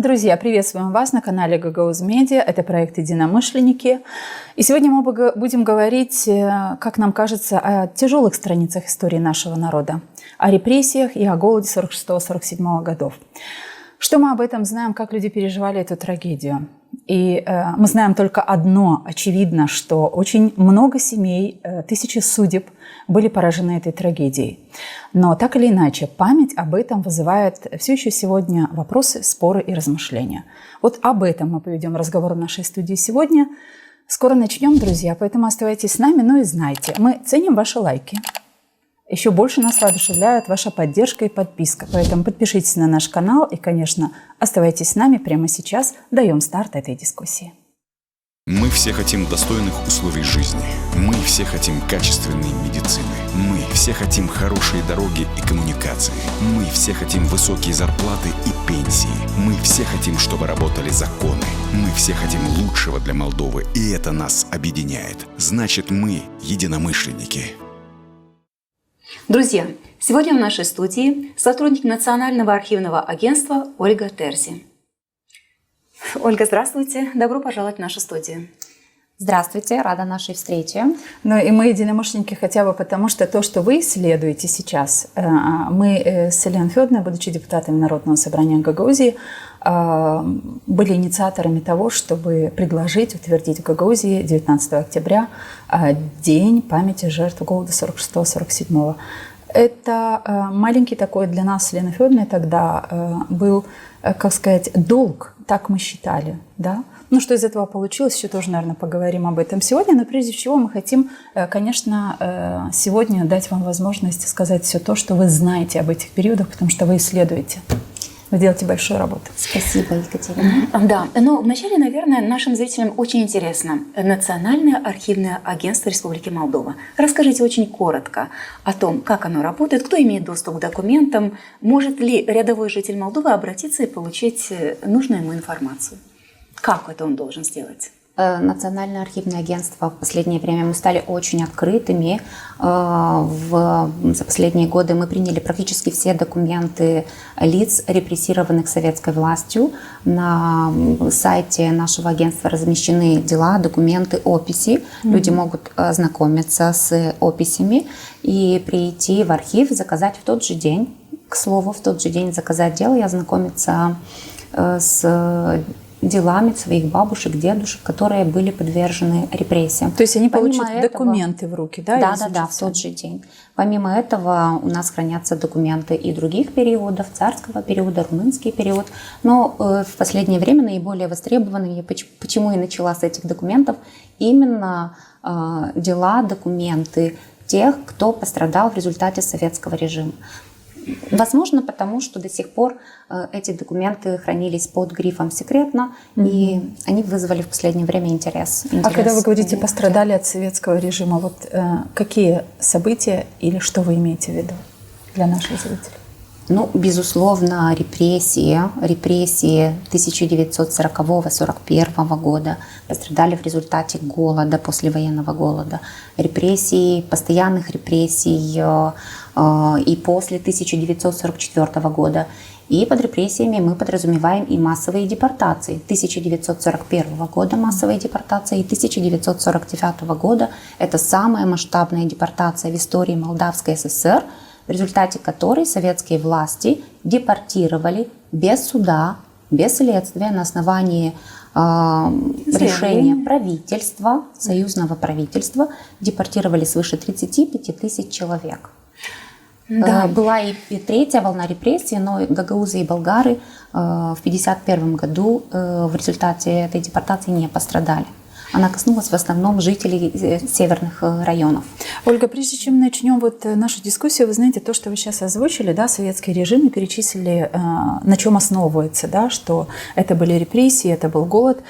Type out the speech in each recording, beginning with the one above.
Друзья, приветствуем вас на канале Гагауз Медиа. Это проект «Единомышленники». И сегодня мы будем говорить, как нам кажется, о тяжелых страницах истории нашего народа, о репрессиях и о голоде 46-47 годов. Что мы об этом знаем, как люди переживали эту трагедию? И мы знаем только одно, очевидно, что очень много семей, тысячи судеб были поражены этой трагедией. Но так или иначе, память об этом вызывает все еще сегодня вопросы, споры и размышления. Вот об этом мы поведем разговор в нашей студии сегодня. Скоро начнем, друзья, поэтому оставайтесь с нами, но и знайте, мы ценим ваши лайки. Еще больше нас воодушевляет ваша поддержка и подписка. Поэтому подпишитесь на наш канал и, конечно, оставайтесь с нами прямо сейчас. Даем старт этой дискуссии. Мы все хотим достойных условий жизни. Мы все хотим качественной медицины. Мы все хотим хорошие дороги и коммуникации. Мы все хотим высокие зарплаты и пенсии. Мы все хотим, чтобы работали законы. Мы все хотим лучшего для Молдовы, и это нас объединяет. Значит, мы единомышленники. Друзья, сегодня в нашей студии сотрудник Национального архивного агентства Ольга Терзи. Ольга, здравствуйте. Добро пожаловать в нашу студию. Здравствуйте, рада нашей встрече. Ну и мы единомышленники хотя бы потому, что то, что вы исследуете сейчас, мы с Еленой Федоровной, будучи депутатами Народного собрания Гагаузии, были инициаторами того, чтобы предложить, утвердить в Гагаузии 19 октября День памяти жертв голода 46-47. Это маленький такой для нас с Еленой Федоровной тогда был, как сказать, долг, так мы считали, да? Ну, что из этого получилось, еще тоже, наверное, поговорим об этом сегодня. Но прежде всего мы хотим, конечно, сегодня дать вам возможность сказать все то, что вы знаете об этих периодах, потому что вы исследуете. Вы делаете большую работу. Спасибо, Екатерина. Да, но вначале, наверное, нашим зрителям очень интересно. Национальное архивное агентство Республики Молдова. Расскажите очень коротко о том, как оно работает, кто имеет доступ к документам, может ли рядовой житель Молдовы обратиться и получить нужную ему информацию. Как это он должен сделать? Национальное архивное агентство в последнее время мы стали очень открытыми. За последние годы мы приняли практически все документы лиц, репрессированных советской властью. На сайте нашего агентства размещены дела, документы, описи. Люди могут ознакомиться с описями и прийти в архив, заказать в тот же день, к слову, в тот же день заказать дело и ознакомиться с делами своих бабушек, дедушек, которые были подвержены репрессиям. То есть они получат документы в руки, да? Да, в тот же день. Помимо этого у нас хранятся документы и других периодов, царского периода, румынский период. Но в последнее время наиболее востребованными, почему и начала с этих документов, именно дела, документы тех, кто пострадал в результате советского режима. Возможно, потому что до сих пор эти документы хранились под грифом «секретно», и они вызвали в последнее время интерес. А когда вы говорите «пострадали от советского режима», вот какие события или что вы имеете в виду для наших зрителей? Ну, безусловно, репрессии 1940-41 года пострадали в результате голода, послевоенного голода, репрессий, постоянных репрессий и после 1944 года. И под репрессиями мы подразумеваем и массовые депортации. 1941 года массовые депортации и 1949 года это самая масштабная депортация в истории Молдавской ССР, в результате которой советские власти депортировали без суда, без следствия на основании решения правительства, союзного правительства, депортировали свыше 35 тысяч человек. Да. Была и третья волна репрессий, но гагаузы и болгары в 1951 году в результате этой депортации не пострадали. Она коснулась в основном жителей северных районов. Ольга, прежде чем начнем нашу дискуссию, вы знаете, то, что вы сейчас озвучили, да, советский режим, и перечислили, на чем основывается, да, что это были репрессии, это был голод.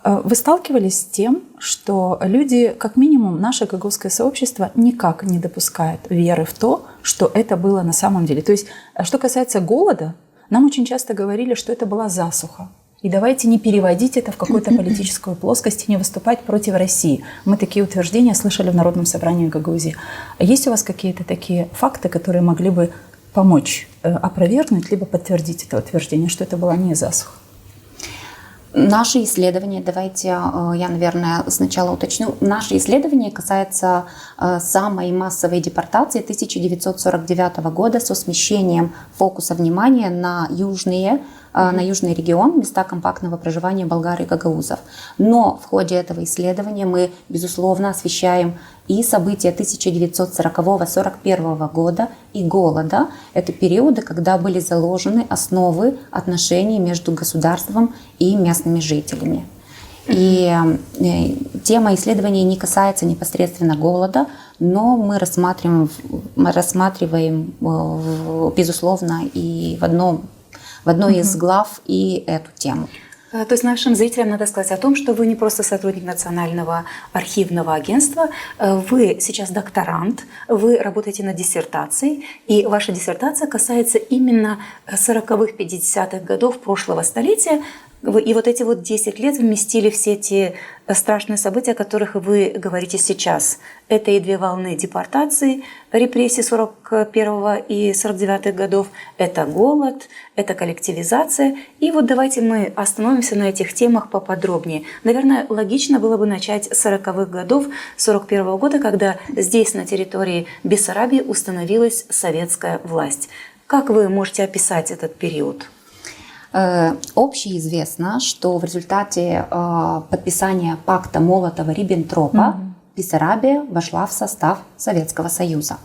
Вы сталкивались с тем, что люди, как минимум, наше гагаузское сообщество никак не допускает веры в то, что это было на самом деле. То есть, что касается голода, нам очень часто говорили, что это была засуха. И давайте не переводить это в какую-то политическую плоскость и не выступать против России. Мы такие утверждения слышали в Народном собрании Гагаузии. Есть у вас какие-то такие факты, которые могли бы помочь опровергнуть, либо подтвердить это утверждение, что это была не засуха? Наши исследования, давайте я, наверное, сначала уточню. Наши исследования касаются самой массовой депортации 1949 года со смещением фокуса внимания на южный регион, места компактного проживания болгар и гагаузов. Но в ходе этого исследования мы, безусловно, освещаем и события 1940-41 года, и голода. Это периоды, когда были заложены основы отношений между государством и местными жителями. И тема исследований не касается непосредственно голода, но мы рассматриваем безусловно, и в одной из глав и эту тему. То есть нашим зрителям надо сказать о том, что вы не просто сотрудник Национального архивного агентства, вы сейчас докторант, вы работаете над диссертацией, и ваша диссертация касается именно 40-х, 50-х годов прошлого столетия. И вот эти 10 лет вместили все те страшные события, о которых вы говорите сейчас. Это и 2 волны депортации, репрессий 41-го и 49-х годов, это голод, это коллективизация. И вот давайте мы остановимся на этих темах поподробнее. Наверное, логично было бы начать с 40-х годов 41-го года, когда здесь, на территории Бессарабии, установилась советская власть. Как вы можете описать этот период? Общеизвестно, что в результате подписания пакта Молотова-Риббентропа Бессарабия вошла в состав Советского Союза.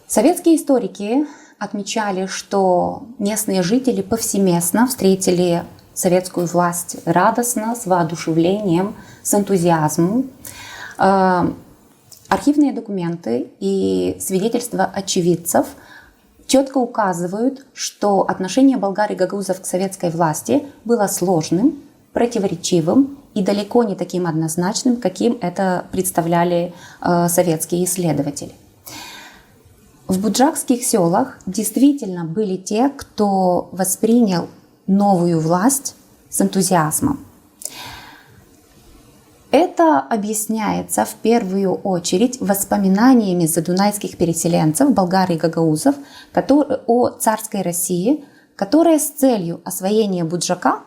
Советские историки отмечали, что местные жители повсеместно встретили советскую власть радостно, с воодушевлением, с энтузиазмом. Архивные документы и свидетельства очевидцев четко указывают, что отношение болгар и гагаузов к советской власти было сложным, противоречивым и далеко не таким однозначным, каким это представляли советские исследователи. В буджакских селах действительно были те, кто воспринял новую власть с энтузиазмом. Это объясняется в первую очередь воспоминаниями задунайских переселенцев, болгар и гагаузов, о царской России, которая с целью освоения Буджака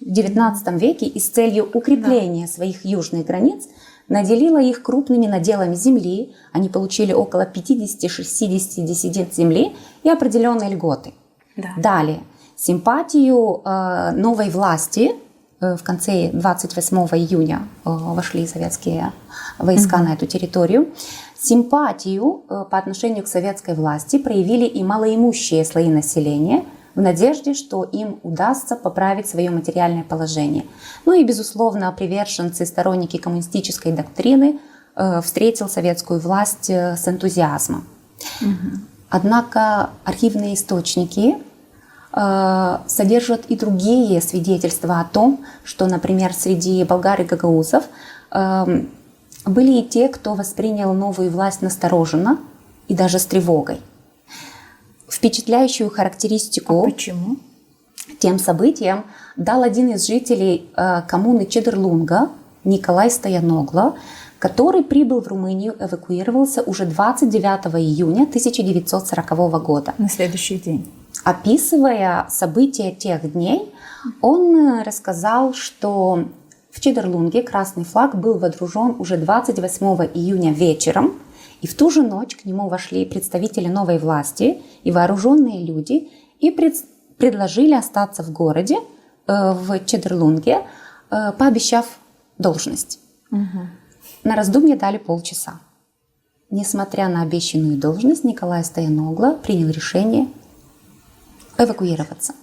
в XIX веке и с целью укрепления своих южных границ наделила их крупными наделами земли. Они получили около 50-60 десятин земли и определенные льготы. Да. Далее, симпатию новой власти. В конце 28 июня вошли советские войска на эту территорию. Симпатию по отношению к советской власти проявили и малоимущие слои населения в надежде, что им удастся поправить свое материальное положение. Ну и, безусловно, приверженцы, сторонники коммунистической доктрины встретил советскую власть с энтузиазмом. Однако архивные источники содержат и другие свидетельства о том, что, например, среди болгар и гагаузов были и те, кто воспринял новую власть настороженно и даже с тревогой. Впечатляющую характеристику тем событиям дал один из жителей коммуны Чедерлунга, Николай Стояногло, который прибыл в Румынию, эвакуировался уже 29 июня 1940 года. На следующий день. Описывая события тех дней, он рассказал, что в Чедерлунге красный флаг был водружен уже 28 июня вечером, и в ту же ночь к нему вошли представители новой власти и вооруженные люди и предложили остаться в городе, в Чедерлунге, пообещав должность. На раздумье дали полчаса. Несмотря на обещанную должность, Николай Стояногло принял решение эвакуироваться.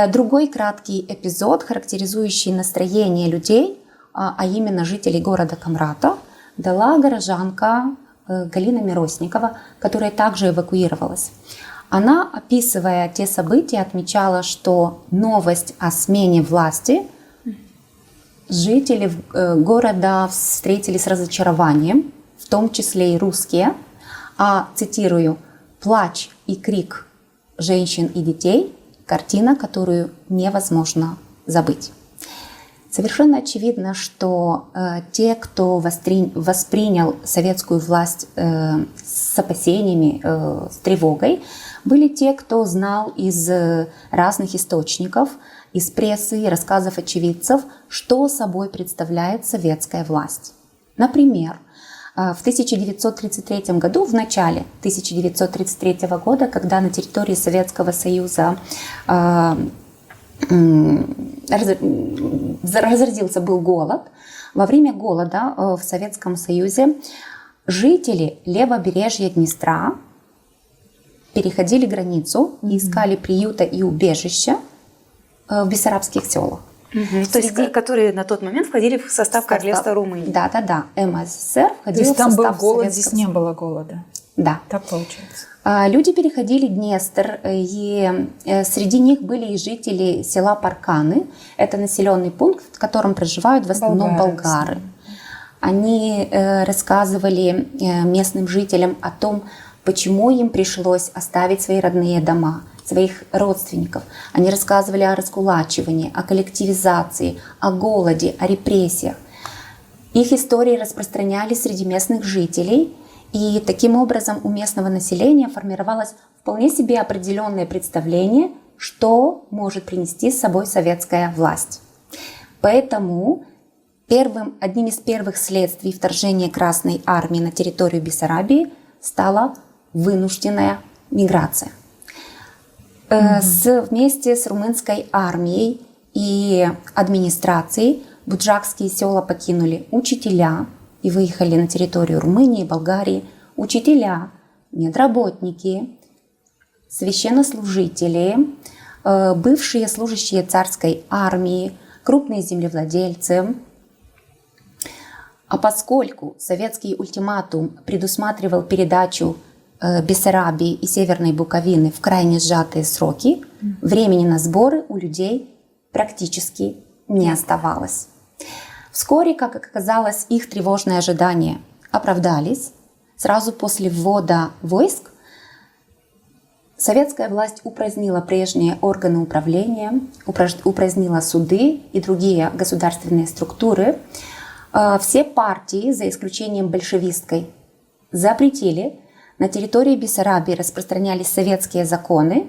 Другой краткий эпизод, характеризующий настроение людей, а именно жителей города Камрата, дала горожанка Галина Миросникова, которая также эвакуировалась. Она, описывая те события, отмечала, что новость о смене власти жители города встретили с разочарованием, в том числе и русские, цитирую, «плач и крик женщин и детей – картина, которую невозможно забыть». Совершенно очевидно, что те, кто воспринял советскую власть с опасениями, с тревогой, были те, кто знал из разных источников из прессы и рассказов очевидцев, что собой представляет советская власть. Например, в 1933 году, в начале 1933 года, когда на территории Советского Союза разразился был голод, во время голода в Советском Союзе жители левобережья Днестра переходили границу и искали приюта и убежища в бессарабских селах. То есть, которые на тот момент входили в состав Королевства Румынии. Да. МССР входила в состав То есть там был голод, Советского здесь не было голода. Да. Так получается. Люди переходили Днестр, и среди них были и жители села Парканы. Это населенный пункт, в котором проживают в основном болгары. Они рассказывали местным жителям о том, почему им пришлось оставить свои родные дома, своих родственников. Они рассказывали о раскулачивании, о коллективизации, о голоде, о репрессиях. Их истории распространялись среди местных жителей, и таким образом у местного населения формировалось вполне себе определенное представление, что может принести с собой советская власть. Поэтому одним из первых следствий вторжения Красной Армии на территорию Бессарабии стала вынужденная миграция. Вместе с румынской армией и администрацией буджакские села покинули учителя и выехали на территорию Румынии, Болгарии. Учителя, медработники, священнослужители, бывшие служащие царской армии, крупные землевладельцы. А поскольку советский ультиматум предусматривал передачу Бессарабии и Северной Буковины в крайне сжатые сроки, времени на сборы у людей практически не оставалось. Вскоре, как оказалось, их тревожные ожидания оправдались. Сразу после ввода войск советская власть упразднила прежние органы управления, упразднила суды и другие государственные структуры. Все партии, за исключением большевистской, запретили. На территории Бессарабии распространялись советские законы,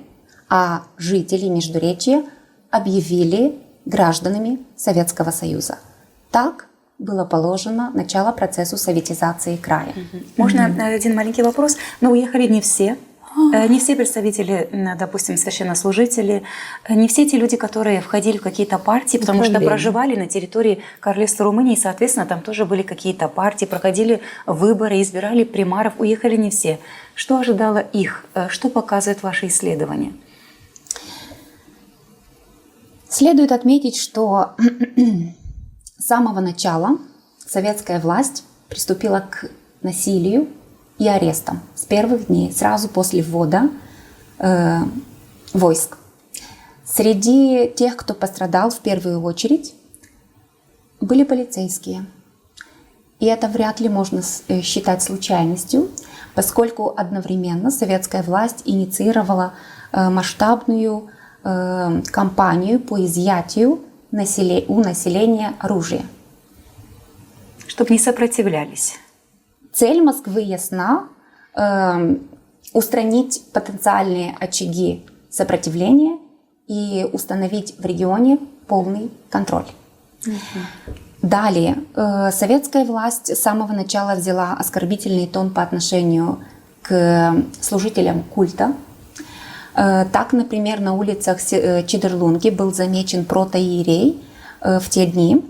а жители Междуречья объявили гражданами Советского Союза. Так было положено начало процессу советизации края. Можно один маленький вопрос? Но уехали не все. Не все представители, допустим, священнослужители, не все те люди, которые входили в какие-то партии, потому что проживали на территории Королевства Румынии, и, соответственно, там тоже были какие-то партии, проходили выборы, избирали примаров, уехали не все. Что ожидало их? Что показывает ваше исследование? Следует отметить, что с самого начала советская власть приступила к насилию и арестам с первых дней, сразу после ввода войск. Среди тех, кто пострадал в первую очередь, были полицейские. И это вряд ли можно считать случайностью, поскольку одновременно советская власть инициировала масштабную кампанию по изъятию у населения оружия. Чтобы не сопротивлялись. Цель Москвы ясна – устранить потенциальные очаги сопротивления и установить в регионе полный контроль. Далее, советская власть с самого начала взяла оскорбительный тон по отношению к служителям культа. Так, например, на улицах Чидерлунги был замечен протоиерей в те дни,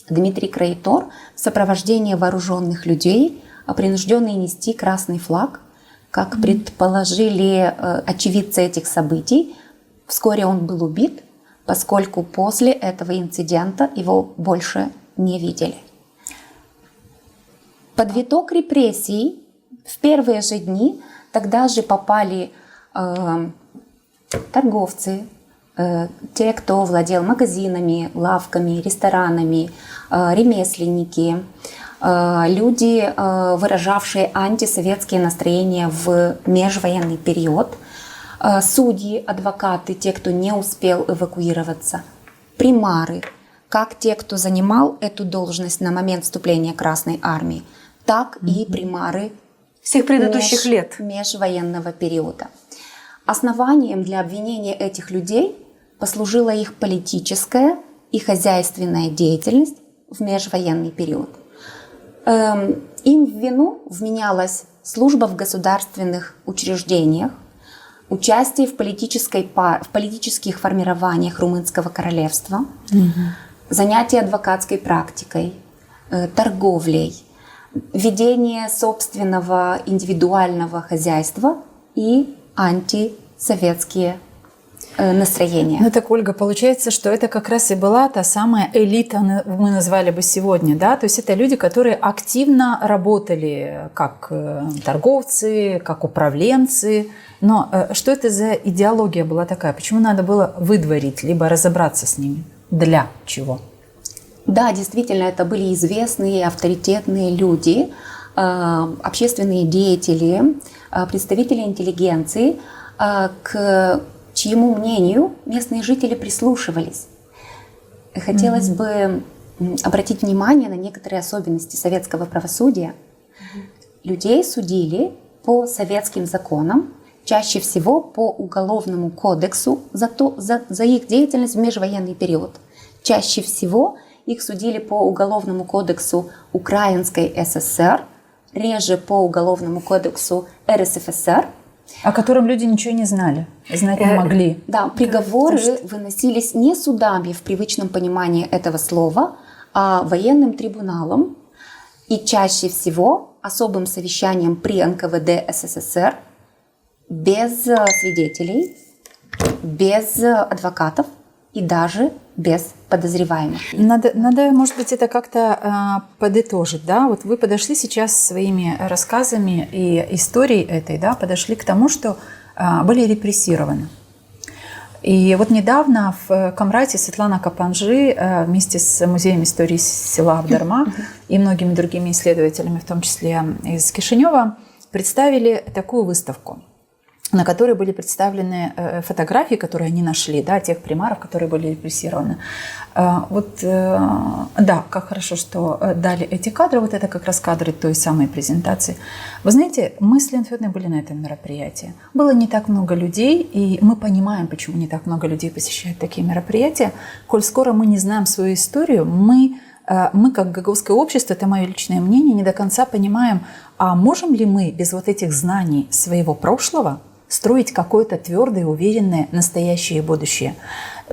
Дмитрий Краитор, в сопровождении вооруженных людей, принужденный нести красный флаг, как предположили очевидцы этих событий. Вскоре он был убит, поскольку после этого инцидента его больше не видели. Под виток репрессий в первые же дни тогда же попали торговцы, те, кто владел магазинами, лавками, ресторанами, ремесленники, люди, выражавшие антисоветские настроения в межвоенный период, судьи, адвокаты, те, кто не успел эвакуироваться, примары, как те, кто занимал эту должность на момент вступления Красной Армии, так и примары всех предыдущих лет межвоенного периода. Основанием для обвинения этих людей послужила их политическая и хозяйственная деятельность в межвоенный период. Им в вину вменялась служба в государственных учреждениях, участие в политических формированиях Румынского королевства, занятие адвокатской практикой, торговлей, ведение собственного индивидуального хозяйства и антисоветские настроения. Ну так, Ольга, получается, что это как раз и была та самая элита, мы назвали бы сегодня, да? То есть это люди, которые активно работали как торговцы, как управленцы. Но что это за идеология была такая? Почему надо было выдворить, либо разобраться с ними? Для чего? Да, действительно, это были известные, авторитетные люди, общественные деятели, представители интеллигенции, к чьему мнению местные жители прислушивались. Хотелось бы обратить внимание на некоторые особенности советского правосудия. Людей судили по советским законам, чаще всего по Уголовному кодексу за их деятельность в межвоенный период. Чаще всего их судили по Уголовному кодексу Украинской ССР, реже по Уголовному кодексу РСФСР. О котором люди ничего не знали, знать не могли. Да, приговоры выносились не судами в привычном понимании этого слова, а военным трибуналом и чаще всего особым совещанием при НКВД СССР без свидетелей, без адвокатов и даже без подозреваемых. Надо, может быть, это как-то подытожить, да? Вот вы подошли сейчас своими рассказами и историей этой, да, подошли к тому, что были репрессированы. И вот недавно в Камрате Светлана Капанжи вместе с Музеем истории села Авдарма и многими другими исследователями, в том числе из Кишинева, представили такую выставку, на которой были представлены фотографии, которые они нашли, да, тех примаров, которые были репрессированы. Да, как хорошо, что дали эти кадры, вот это как раз кадры той самой презентации. Вы знаете, мы с Леной Федоровной были на этом мероприятии. Было не так много людей, и мы понимаем, почему не так много людей посещают такие мероприятия. Коль скоро мы не знаем свою историю, мы как гагаузское общество, это мое личное мнение, не до конца понимаем, а можем ли мы без вот этих знаний своего прошлого строить какое-то твердое, уверенное настоящее и будущее.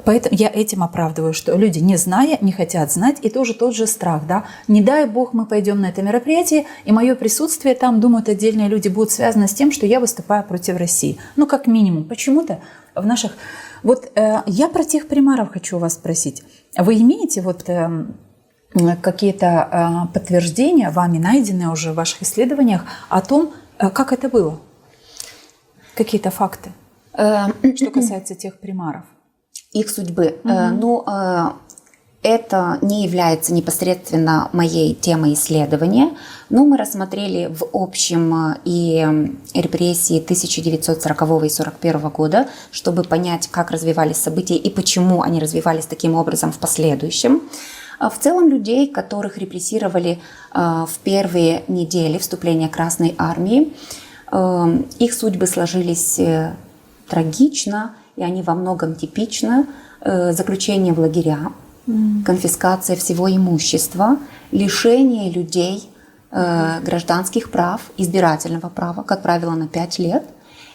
Поэтому я этим оправдываю, что люди, не зная, не хотят знать, и тоже тот же страх, да. Не дай бог мы пойдем на это мероприятие, и мое присутствие там, думают отдельные люди, будет связано с тем, что я выступаю против России. Ну, как минимум. Почему-то в наших... Вот я про тех примаров хочу у вас спросить. Вы имеете вот какие-то подтверждения, вами найденные уже в ваших исследованиях, о том, как это было? Какие-то факты, что касается тех примаров? Их судьбы. Это не является непосредственно моей темой исследования, но мы рассмотрели в общем и репрессии 1940 и 1941 года, чтобы понять, как развивались события и почему они развивались таким образом в последующем. В целом людей, которых репрессировали в первые недели вступления Красной Армии, их судьбы сложились трагично, и они во многом типичны. Заключение в лагеря, конфискация всего имущества, лишение людей гражданских прав, избирательного права, как правило, на 5 лет.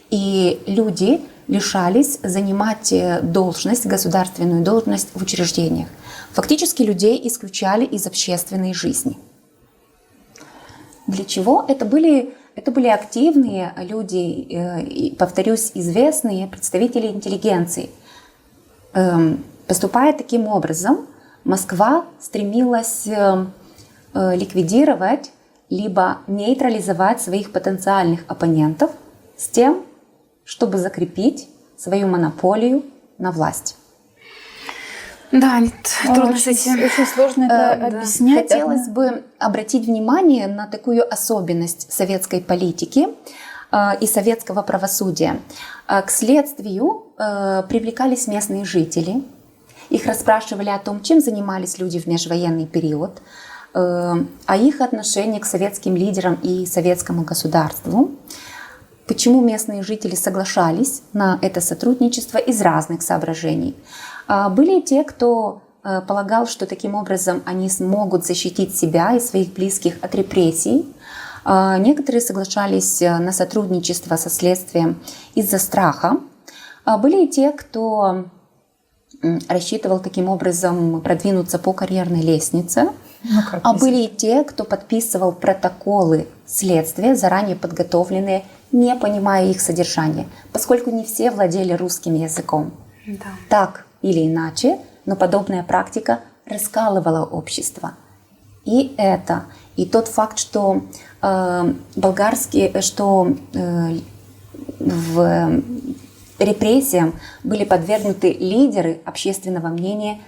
И люди лишались занимать должность, государственную должность в учреждениях. Фактически людей исключали из общественной жизни. Для чего? Это были активные люди, повторюсь, известные представители интеллигенции. Поступая таким образом, Москва стремилась ликвидировать либо нейтрализовать своих потенциальных оппонентов с тем, чтобы закрепить свою монополию на власть. Да, трудно с этим. Очень сложно это объяснять. Хотелось бы обратить внимание на такую особенность советской политики и советского правосудия. К следствию привлекались местные жители. Их расспрашивали о том, чем занимались люди в межвоенный период, о их отношении к советским лидерам и советскому государству. Почему местные жители соглашались на это сотрудничество из разных соображений? Были те, кто полагал, что таким образом они смогут защитить себя и своих близких от репрессий. Некоторые соглашались на сотрудничество со следствием из-за страха. Были и те, кто рассчитывал таким образом продвинуться по карьерной лестнице. Были и те, кто подписывал протоколы следствия, заранее подготовленные, не понимая их содержания, поскольку не все владели русским языком. Да. Так или иначе, но подобная практика раскалывала общество. И тот факт, что в репрессиям были подвергнуты лидеры общественного мнения,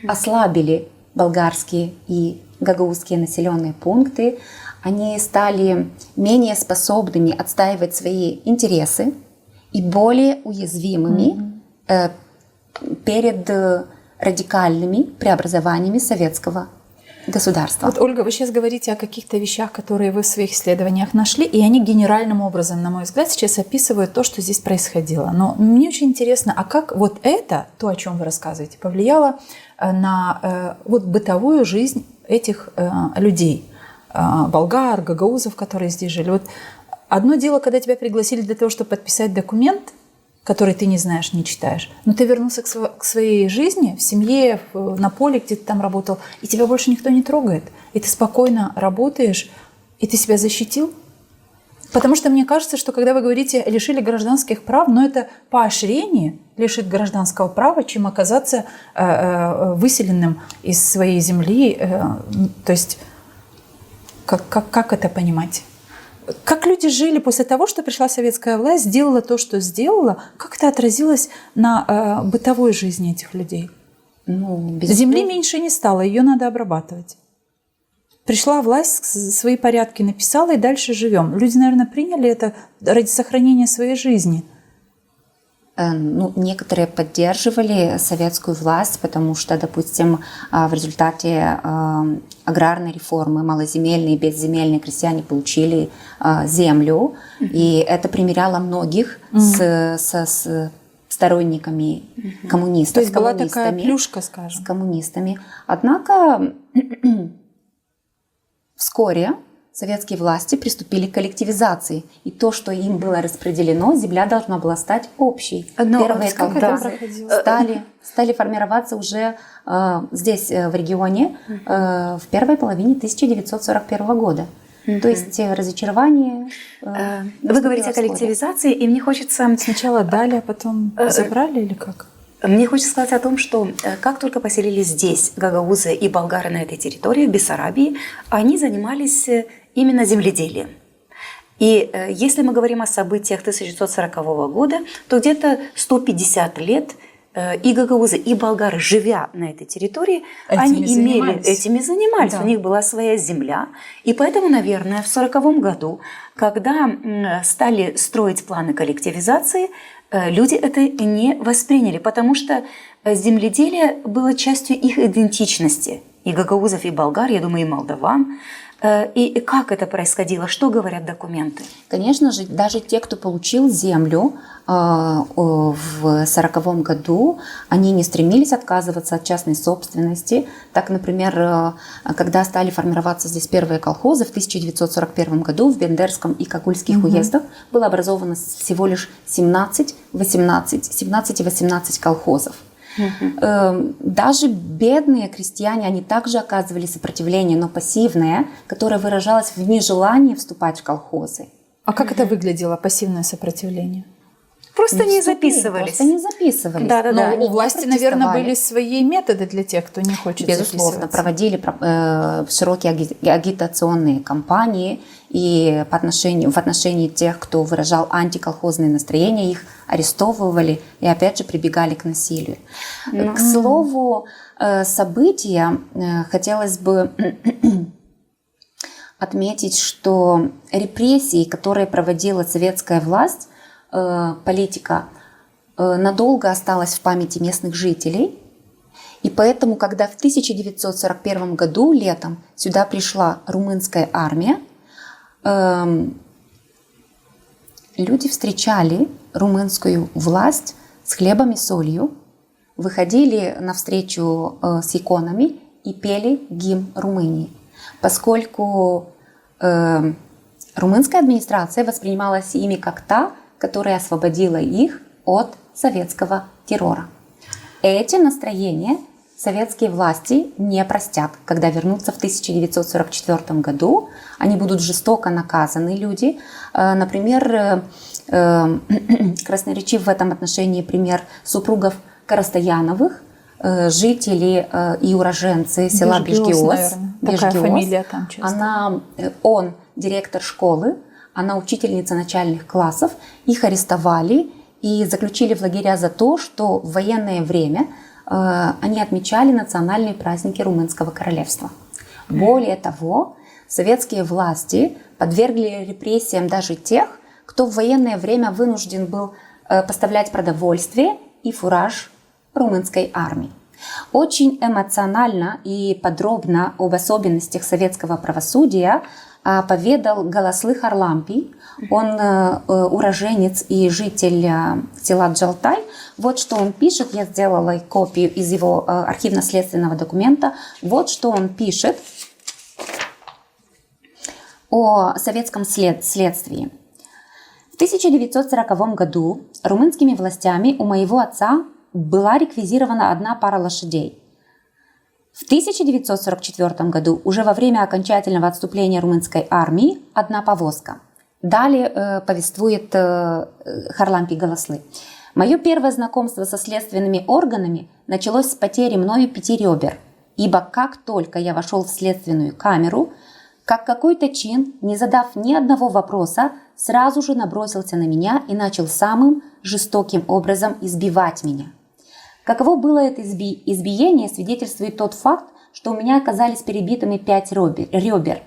ослабили болгарские и гагаузские населенные пункты. Они стали менее способными отстаивать свои интересы и более уязвимыми перед радикальными преобразованиями советского государства. Вот, Ольга, вы сейчас говорите о каких-то вещах, которые вы в своих исследованиях нашли, и они генеральным образом, на мой взгляд, сейчас описывают то, что здесь происходило. Но мне очень интересно, а как вот это, то, о чем вы рассказываете, повлияло на вот бытовую жизнь этих людей, болгар, гагаузов, которые здесь жили. Вот одно дело, когда тебя пригласили для того, чтобы подписать документ, который ты не знаешь, не читаешь, но ты вернулся к своей жизни, в семье, на поле, где ты там работал, и тебя больше никто не трогает. И ты спокойно работаешь, и ты себя защитил. Потому что мне кажется, что когда вы говорите «лишили гражданских прав», но это поощрение лишить гражданского права, чем оказаться выселенным из своей земли. То есть как это понимать? Как люди жили после того, что пришла советская власть, сделала то, что сделала? Как это отразилось на бытовой жизни этих людей? Земли меньше не стало, ее надо обрабатывать. Пришла власть, свои порядки написала, и дальше живем. Люди, наверное, приняли это ради сохранения своей жизни. Некоторые поддерживали советскую власть, потому что, допустим, в результате аграрной реформы малоземельные и безземельные крестьяне получили землю, и это примиряло многих с сторонниками коммунистов. То есть была такая плюшка, скажем. С коммунистами. Однако вскоре советские власти приступили к коллективизации. И то, что им было распределено, земля должна была стать общей. Первые стали формироваться уже здесь, в регионе, в первой половине 1941 года. То есть разочарование. Вы говорите о коллективизации, и мне хочется... Сначала дали, а потом забрали или как? Мне хочется сказать о том, что как только поселились здесь гагаузы и болгары на этой территории, в Бессарабии, они занимались именно земледелием. И если мы говорим о событиях 1940 года, то где-то 150 лет и гагаузы, и болгары, живя на этой территории, этими занимались. Да. У них была своя земля. И поэтому, наверное, в 1940 году, когда стали строить планы коллективизации, люди это не восприняли, потому что земледелие было частью их идентичности. И гагаузов, и болгар, я думаю, и молдаван. И как это происходило? Что говорят документы? Конечно же, даже те, кто получил землю в 1940 году, они не стремились отказываться от частной собственности. Так, например, когда стали формироваться здесь первые колхозы, в 1941 году в Бендерском и Кагульских уездах было образовано всего лишь 17 и 18 колхозов. Даже бедные крестьяне, они также оказывали сопротивление, но пассивное, которое выражалось в нежелании вступать в колхозы. А как это выглядело, пассивное сопротивление? Просто не записывались. Да. Но у власти, наверное, были свои методы для тех, кто не хочет Безусловно, проводили широкие агитационные кампании, и в отношении тех, кто выражал антиколхозные настроения, их арестовывали и опять же прибегали к насилию. К слову, события хотелось бы отметить, что репрессии, которые проводила советская власть, политика, надолго осталась в памяти местных жителей. И поэтому, когда в 1941 году летом сюда пришла румынская армия, люди встречали румынскую власть с хлебом и солью, выходили навстречу с иконами и пели гимн Румынии, поскольку румынская администрация воспринималась ими как та, которая освободила их от советского террора. Эти настроения советские власти не простят. Когда вернутся в 1944 году, они будут жестоко наказаны, люди. Например, красноречив в этом отношении пример супругов Коростаяновых, жители и уроженцы села Бежгиоз. Такая фамилия там часто. Он директор школы, она учительница начальных классов. Их арестовали и заключили в лагеря за то, что в военное время они отмечали национальные праздники Румынского королевства. Более того, советские власти подвергли репрессиям даже тех, кто в военное время вынужден был поставлять продовольствие и фураж румынской армии. Очень эмоционально и подробно об особенностях советского правосудия поведал Галаслы Харлампий. Он уроженец и житель села Джалтай. Вот что он пишет, я сделала копию из его архивно-следственного документа. Вот что он пишет о советском следствии. В 1940 году румынскими властями у моего отца была реквизирована одна пара лошадей. В 1944 году, уже во время окончательного отступления румынской армии, одна повозка. Далее повествует Харлампий Галаслы. Мое первое знакомство со следственными органами началось с потери мною 5 ребер, ибо как только я вошел в следственную камеру, как какой-то чин, не задав ни одного вопроса, сразу же набросился на меня и начал самым жестоким образом избивать меня. Каково было это избиение, свидетельствует тот факт, что у меня оказались перебитыми 5 ребер.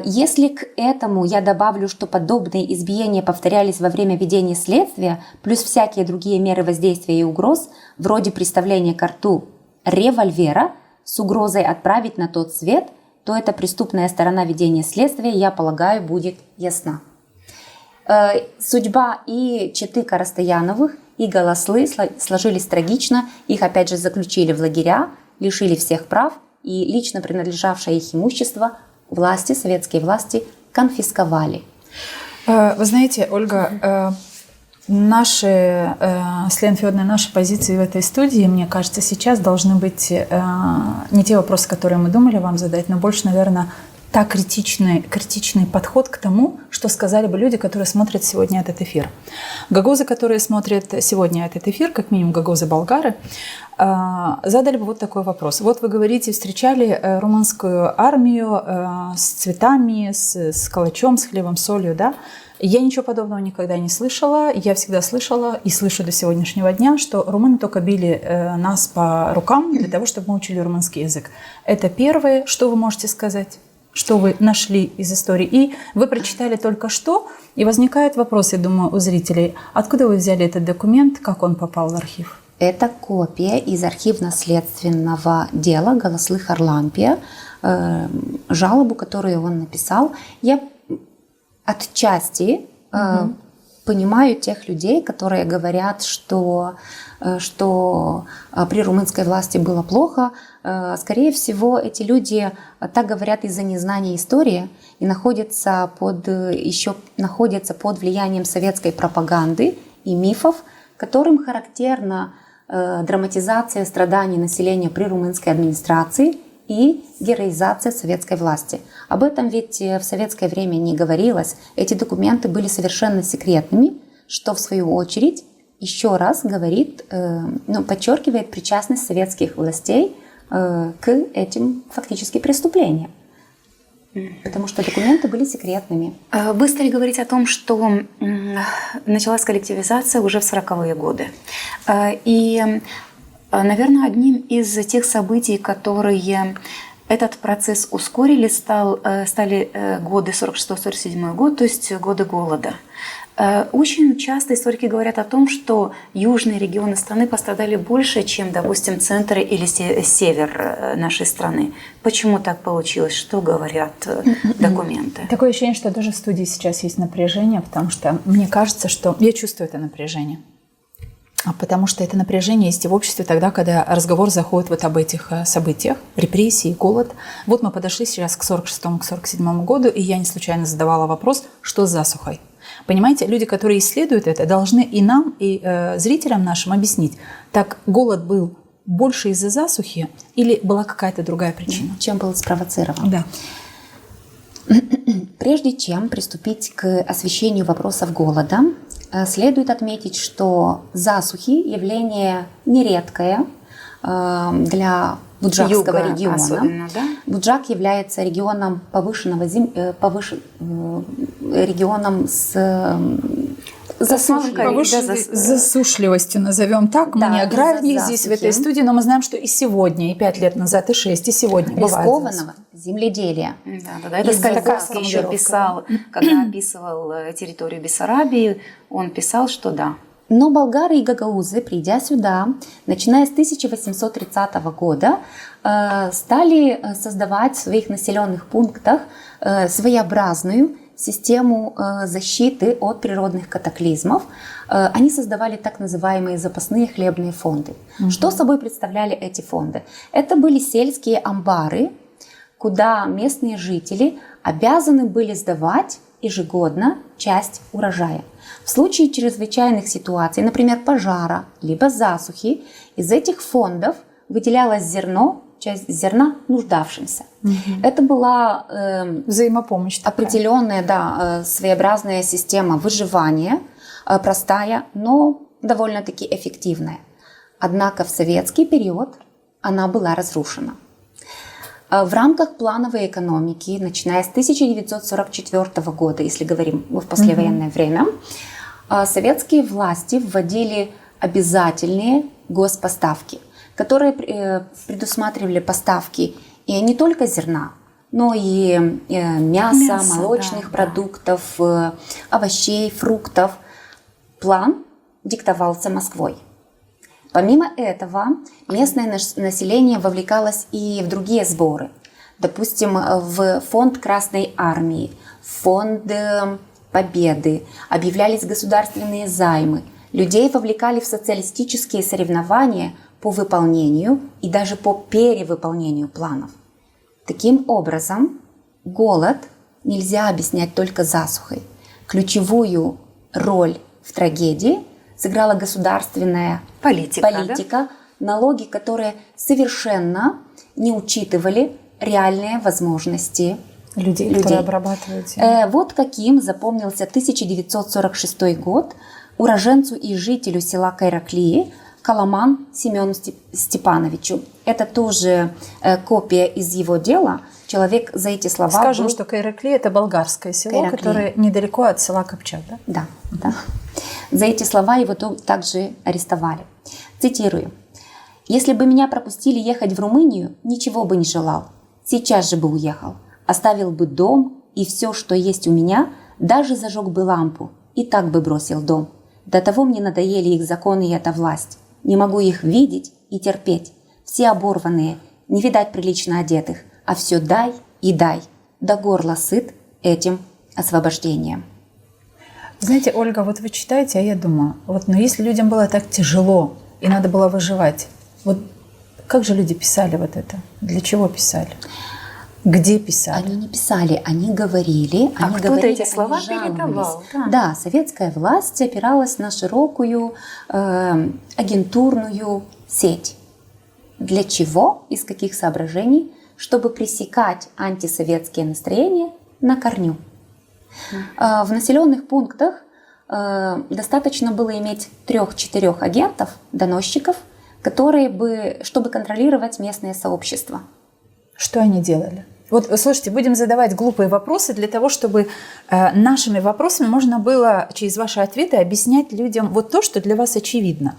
Если к этому я добавлю, что подобные избиения повторялись во время ведения следствия, плюс всякие другие меры воздействия и угроз, вроде приставления к рту револьвера с угрозой отправить на тот свет, то эта преступная сторона ведения следствия, я полагаю, будет ясна. Судьба и четы Коростаяновых, и Галаслы сложились трагично. Их опять же заключили в лагеря, лишили всех прав, и лично принадлежавшее их имущество власти, советские власти, конфисковали. Вы знаете, Ольга, с Леной Федоровной, наши позиции в этой студии, мне кажется, сейчас должны быть не те вопросы, которые мы думали вам задать, но больше, наверное, критичный подход к тому, что сказали бы люди, которые смотрят сегодня этот эфир. Гагозы, которые смотрят сегодня этот эфир, как минимум гагозы-болгары, задали бы вот такой вопрос. Вот вы говорите, встречали румынскую армию с цветами, с калачом, с хлебом, солью, да? Я ничего подобного никогда не слышала. Я всегда слышала и слышу до сегодняшнего дня, что румыны только били нас по рукам для того, чтобы мы учили румынский язык. Это первое, что вы можете сказать? Что вы нашли из истории. И вы прочитали только что, и возникает вопрос, я думаю, у зрителей, откуда вы взяли этот документ, как он попал в архив? Это копия из архивно-следственного дела Галаслы Харлампия, жалобу, которую он написал. Я отчасти понимаю тех людей, которые говорят, что при румынской власти было плохо. Скорее всего, эти люди так говорят из-за незнания истории и находятся под влиянием советской пропаганды и мифов, которым характерна драматизация страданий населения при румынской администрации и героизация советской власти. Об этом ведь в советское время не говорилось. Эти документы были совершенно секретными, что в свою очередь еще раз подчеркивает причастность советских властей к этим фактически преступлениям. Потому что документы были секретными. Вы стали говорить о том, что началась коллективизация уже в 40-е годы. И, наверное, одним из тех событий, которые этот процесс ускорили, стали годы 46-47 год, то есть годы голода. Очень часто историки говорят о том, что южные регионы страны пострадали больше, чем, допустим, центр или север нашей страны. Почему так получилось? Что говорят документы? Такое ощущение, что даже в студии сейчас есть напряжение, потому что мне кажется, что я чувствую это напряжение. Потому что это напряжение есть и в обществе тогда, когда разговор заходит вот об этих событиях, репрессии, голод. Вот мы подошли сейчас к 46-му, к 47-му году, и я не случайно задавала вопрос, что с засухой. Понимаете, люди, которые исследуют это, должны и нам, и зрителям нашим объяснить, так голод был больше из-за засухи или была какая-то другая причина? Чем был спровоцирован? Да. Прежде чем приступить к освещению вопросов голода, следует отметить, что засухи – явление нередкое для Буджакского региона. Особенно, да? Буджак является регионом регионом с засушливостью, назовем так. Мы не аграрии здесь, в этой студии, но мы знаем, что и сегодня, и 5 лет назад, и 6, и сегодня рискованного земледелия. Да. Это Скальковский еще писал, когда описывал территорию Бессарабии, он писал, что да. Но болгары и гагаузы, придя сюда, начиная с 1830 года, стали создавать в своих населенных пунктах своеобразную систему защиты от природных катаклизмов. Они создавали так называемые запасные хлебные фонды. Что собой представляли эти фонды? Это были сельские амбары, куда местные жители обязаны были сдавать ежегодно часть урожая. В случае чрезвычайных ситуаций, например, пожара, либо засухи, из этих фондов выделялось зерно, часть зерна нуждавшимся. Это была взаимопомощь определенная, своеобразная система выживания, простая, но довольно-таки эффективная. Однако в советский период она была разрушена. В рамках плановой экономики, начиная с 1944 года, если говорим в послевоенное время, советские власти вводили обязательные госпоставки, которые предусматривали поставки и не только зерна, но и мяса, молочных продуктов, овощей, фруктов. План диктовался Москвой. Помимо этого, местное население вовлекалось и в другие сборы. Допустим, в фонд Красной Армии, в фонд Победы, объявлялись государственные займы. Людей вовлекали в социалистические соревнования по выполнению и даже по перевыполнению планов. Таким образом, голод нельзя объяснять только засухой. Ключевую роль в трагедии сыграла государственная политика, налоги, которые совершенно не учитывали реальные возможности людей. Которые обрабатывают. Вот каким запомнился 1946 год уроженцу и жителю села Кайраклии Коломан Семену Степановичу. Это тоже копия из его дела. Человек за эти слова Скажем, что Кайраклия – это болгарское село, которое недалеко от села Копчак, да? Да. За эти слова его также арестовали. Цитирую. «Если бы меня пропустили ехать в Румынию, ничего бы не желал. Сейчас же бы уехал. Оставил бы дом и все, что есть у меня, даже зажег бы лампу, и так бы бросил дом. До того мне надоели их законы и эта власть. Не могу их видеть и терпеть. Все оборванные, не видать прилично одетых, а все дай и дай. До горла сыт этим освобождением». Знаете, Ольга, вот вы читаете, а я думаю, но если людям было так тяжело и надо было выживать, как же люди писали это? Для чего писали? Где писали? Они не писали, они говорили. Кто-то эти слова передавал. Да, советская власть опиралась на широкую агентурную сеть. Для чего? Из каких соображений? Чтобы пресекать антисоветские настроения на корню. В населенных пунктах достаточно было иметь 3-4 агентов, доносчиков, чтобы контролировать местное сообщество. Что они делали? Слушайте, будем задавать глупые вопросы для того, чтобы нашими вопросами можно было через ваши ответы объяснять людям то, что для вас очевидно.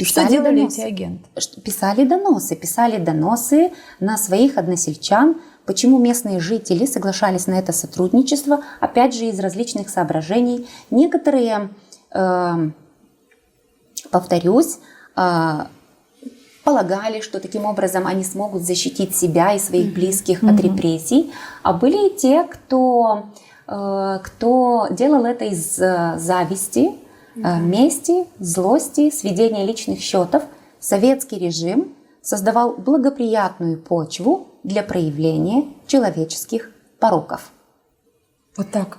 Что делали эти агенты? Писали доносы на своих односельчан, Почему местные жители соглашались на это сотрудничество? Опять же, из различных соображений. Некоторые, повторюсь, полагали, что таким образом они смогут защитить себя и своих близких от репрессий. А были и те, кто делал это из зависти, мести, злости, сведения личных счетов. Советский режим создавал благоприятную почву для проявления человеческих пороков. Вот так.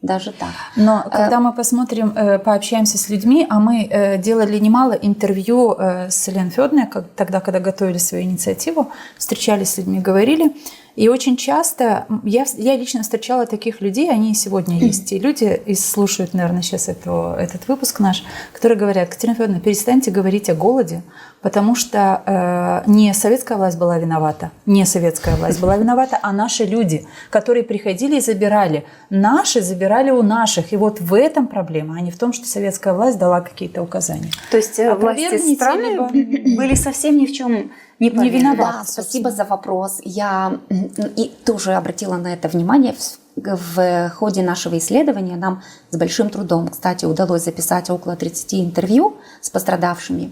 Даже так. Но когда мы посмотрим, пообщаемся с людьми, а мы делали немало интервью с Еленой Федоровной, тогда, когда готовили свою инициативу, встречались с людьми, говорили. И очень часто я лично встречала таких людей, они и сегодня есть. И люди слушают, наверное, сейчас этот выпуск наш, которые говорят: Катерина Федоровна, перестаньте говорить о голоде, потому что не советская власть была виновата, а наши люди, которые приходили и забирали. Наши забирали у наших. И вот в этом проблема, а не в том, что советская власть дала какие-то указания. То есть власти страны были совсем ни в чем не виноваты. Да, спасибо за вопрос. Я и тоже обратила на это внимание. В ходе нашего исследования нам с большим трудом, кстати, удалось записать около 30 интервью с пострадавшими.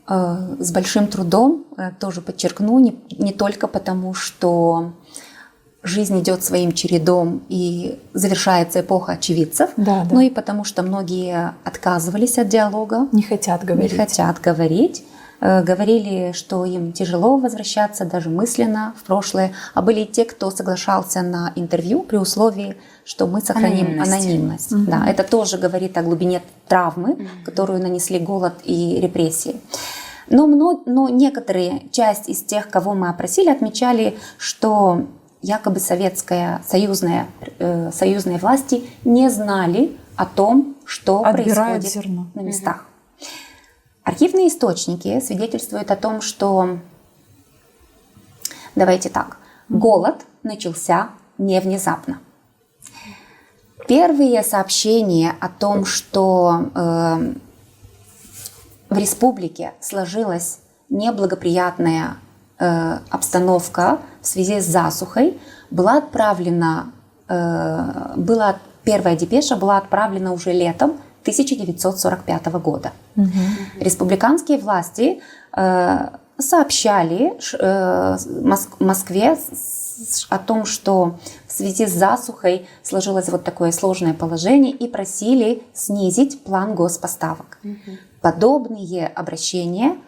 С большим трудом, тоже подчеркну, не только потому, что жизнь идет своим чередом и завершается эпоха очевидцев, но и потому, что многие отказывались от диалога. Не хотят говорить. Говорили, что им тяжело возвращаться даже мысленно в прошлое. А были и те, кто соглашался на интервью при условии, что мы сохраним анонимность. Да, это тоже говорит о глубине травмы, которую нанесли голод и репрессии. Но некоторые, часть из тех, кого мы опросили, отмечали, что якобы союзные власти не знали о том, что происходит на местах. Архивные источники свидетельствуют о том, что, давайте так, голод начался не внезапно. Первые сообщения о том, что в республике сложилась неблагоприятная обстановка в связи с засухой, первая депеша была отправлена уже летом 1945 года. Республиканские власти сообщали Москве о том, что в связи с засухой сложилось вот такое сложное положение, и просили снизить план госпоставок. Подобные обращения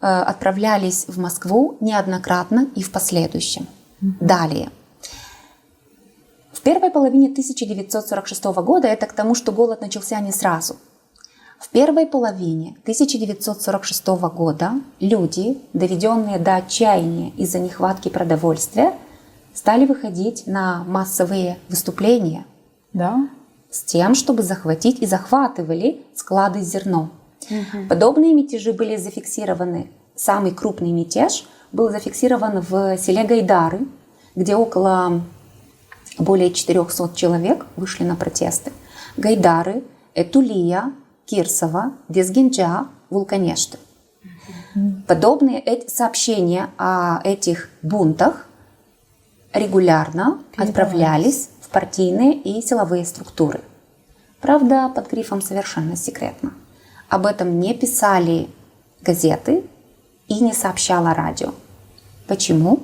отправлялись в Москву неоднократно и в последующем. Далее. В первой половине 1946 года, это к тому, что голод начался не сразу. В первой половине 1946 года люди, доведенные до отчаяния из-за нехватки продовольствия, стали выходить на массовые выступления с тем, чтобы захватить, и захватывали склады с зерном. Подобные мятежи были зафиксированы. Самый крупный мятеж был зафиксирован в селе Гайдары, где более 400 человек вышли на протесты. Гайдары, Этулия, Кирсова, Визгинджа, Вулканешты. Подобные сообщения о этих бунтах регулярно отправлялись в партийные и силовые структуры. Правда, под грифом «совершенно секретно». Об этом не писали газеты и не сообщало радио. Почему?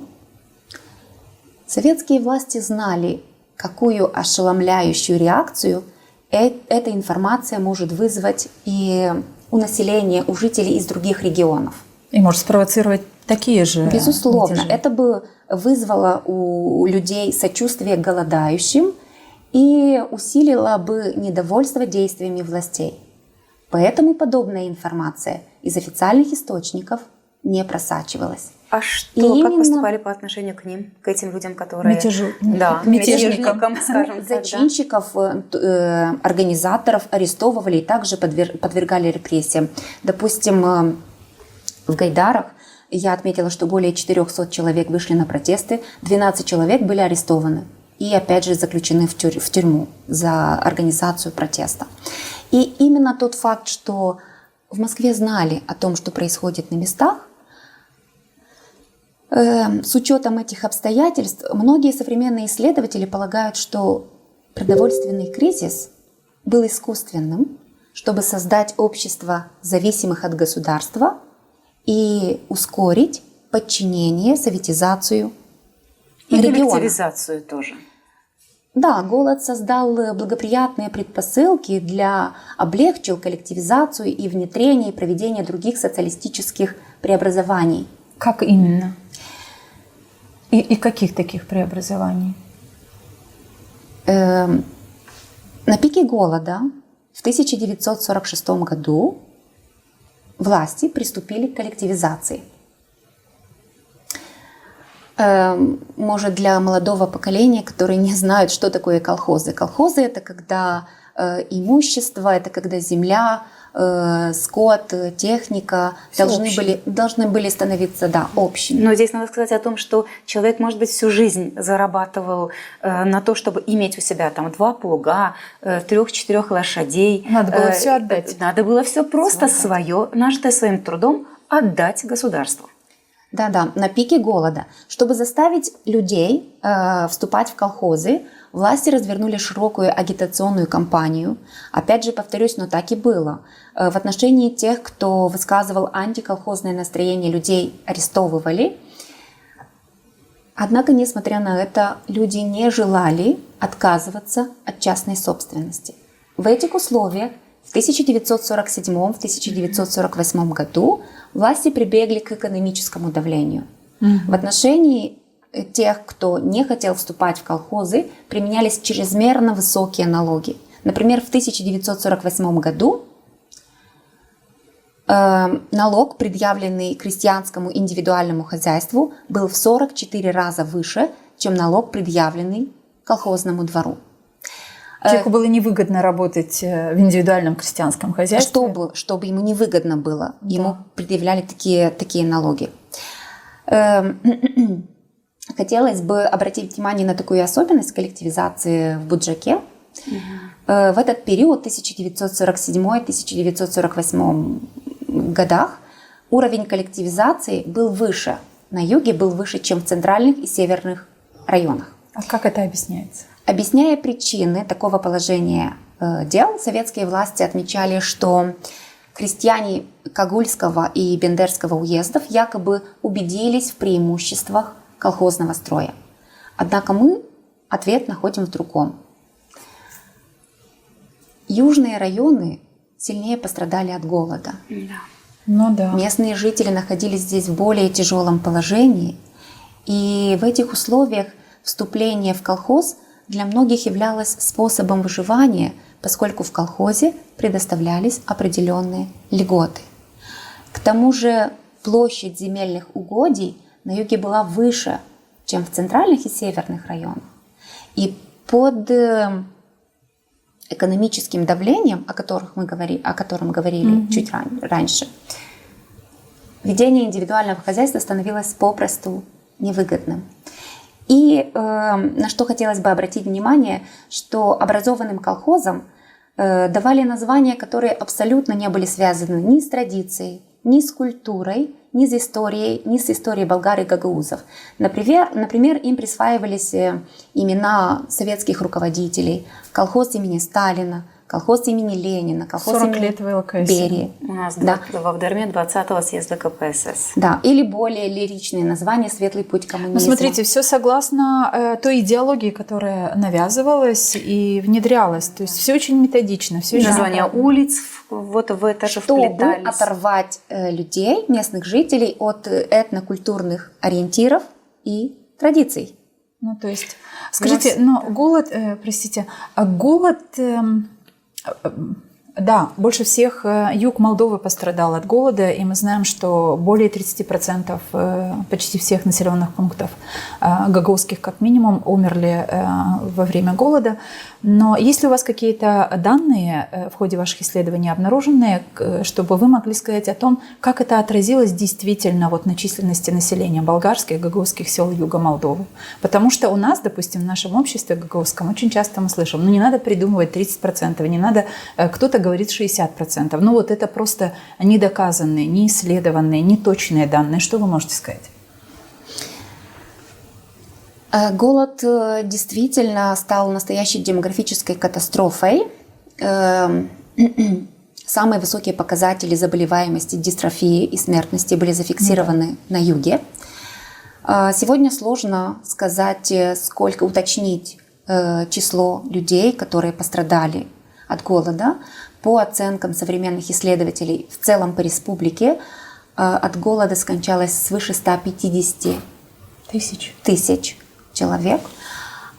Советские власти знали, какую ошеломляющую реакцию эта информация может вызвать и у населения, у жителей из других регионов. И может спровоцировать такие же Безусловно, мятежи. Это бы вызвало у людей сочувствие к голодающим и усилило бы недовольство действиями властей. Поэтому подобная информация из официальных источников не просачивалась. А как поступали по отношению к ним, к этим людям, которые... Мятежникам, скажем так. Зачинщиков, организаторов арестовывали и также подвергали репрессиям. Допустим, в Гайдарах я отметила, что более 400 человек вышли на протесты, 12 человек были арестованы и опять же заключены в тюрьму за организацию протеста. И именно тот факт, что в Москве знали о том, что происходит на местах, С учетом этих обстоятельств, многие современные исследователи полагают, что продовольственный кризис был искусственным, чтобы создать общество зависимых от государства и ускорить подчинение, советизацию И региона. коллективизацию тоже. Да, голод создал благоприятные предпосылки облегчил коллективизацию и внедрение и проведение других социалистических преобразований. Как именно? И каких таких преобразований? На пике голода в 1946 году власти приступили к коллективизации. Может, для молодого поколения, которые не знают, что такое колхозы. Колхозы – это когда имущество, это когда земля, скот, техника должны были становиться общими. Но здесь надо сказать о том, что человек, может быть, всю жизнь зарабатывал на то, чтобы иметь у себя там 2 плуга, 3-4 лошадей. Надо было все отдать. Надо было все просто свое, нажитое своим трудом, отдать государству. Да, на пике голода. Чтобы заставить людей вступать в колхозы, власти развернули широкую агитационную кампанию. Опять же, повторюсь, но так и было. В отношении тех, кто высказывал антиколхозное настроение, людей арестовывали. Однако, несмотря на это, люди не желали отказываться от частной собственности. В этих условиях в 1947-1948 году власти прибегли к экономическому давлению. В отношении тех, кто не хотел вступать в колхозы, применялись чрезмерно высокие налоги. Например, в 1948 году налог, предъявленный крестьянскому индивидуальному хозяйству, был в 44 раза выше, чем налог, предъявленный колхозному двору. Человеку было невыгодно работать в индивидуальном крестьянском хозяйстве. Чтобы ему невыгодно было, ему предъявляли такие налоги. Хотелось бы обратить внимание на такую особенность коллективизации в Буджаке. В этот период, 1947-1948 годах, уровень коллективизации был выше. На юге был выше, чем в центральных и северных районах. А как это объясняется? Объясняя причины такого положения дел, советские власти отмечали, что крестьяне Кагульского и Бендерского уездов якобы убедились в преимуществах колхозного строя. Однако мы ответ находим в другом. Южные районы сильнее пострадали от голода. Ну да. Местные жители находились здесь в более тяжелом положении. И в этих условиях вступление в колхоз для многих являлось способом выживания, поскольку в колхозе предоставлялись определенные льготы. К тому же площадь земельных угодий на юге была выше, чем в центральных и северных районах. И под экономическим давлением, о котором говорили чуть раньше, ведение индивидуального хозяйства становилось попросту невыгодным. И на что хотелось бы обратить внимание, что образованным колхозам давали названия, которые абсолютно не были связаны ни с традицией, ни с культурой, ни с историей болгар и гагаузов. Например, им присваивались имена советских руководителей: колхоз имени Сталина, колхоз имени Ленина, колхоз 40 имени лет ВЛКСМ. Берии. У нас Да. в Авдарме 20-го съезда КПСС. Да, или более лиричные названия «Светлый путь коммунизма». Ну, смотрите, все согласно той идеологии, которая навязывалась и внедрялась. То есть все очень методично, все очень Названия аккуратно. улиц вот в это же Чтобы вплетались. оторвать людей, местных жителей от этнокультурных ориентиров и традиций. Ну, то есть, скажите, но голод, да, больше всех юг Молдовы пострадал от голода, и мы знаем, что более 30% почти всех населенных пунктов гагаузских, как минимум, умерли во время голода. Но есть ли у вас какие-то данные в ходе ваших исследований обнаруженные, чтобы вы могли сказать о том, как это отразилось действительно вот на численности населения болгарских, гагаузских сел юга Молдовы? Потому что у нас, допустим, в нашем обществе гагаузском очень часто мы слышим: ну не надо придумывать 30%, не надо, кто-то говорит 60%. Ну вот это просто недоказанные, неисследованные, неточные данные. Что вы можете сказать? Голод действительно стал настоящей демографической катастрофой. Самые высокие показатели заболеваемости, дистрофии и смертности были зафиксированы на юге. Сегодня сложно сказать, уточнить число людей, которые пострадали от голода. По оценкам современных исследователей, в целом по республике от голода скончалось свыше 150 тысяч человек.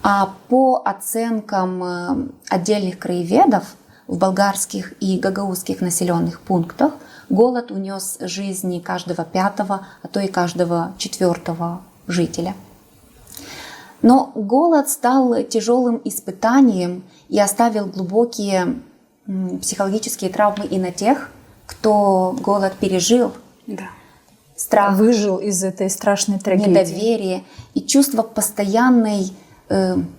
А по оценкам отдельных краеведов в болгарских и гагаузских населенных пунктах голод унес жизни каждого 5-го, а то и каждого 4-го жителя. Но голод стал тяжелым испытанием и оставил глубокие психологические травмы и на тех, кто голод пережил. Да. Страх, выжил из этой страшной трагедии. Недоверие и чувство постоянной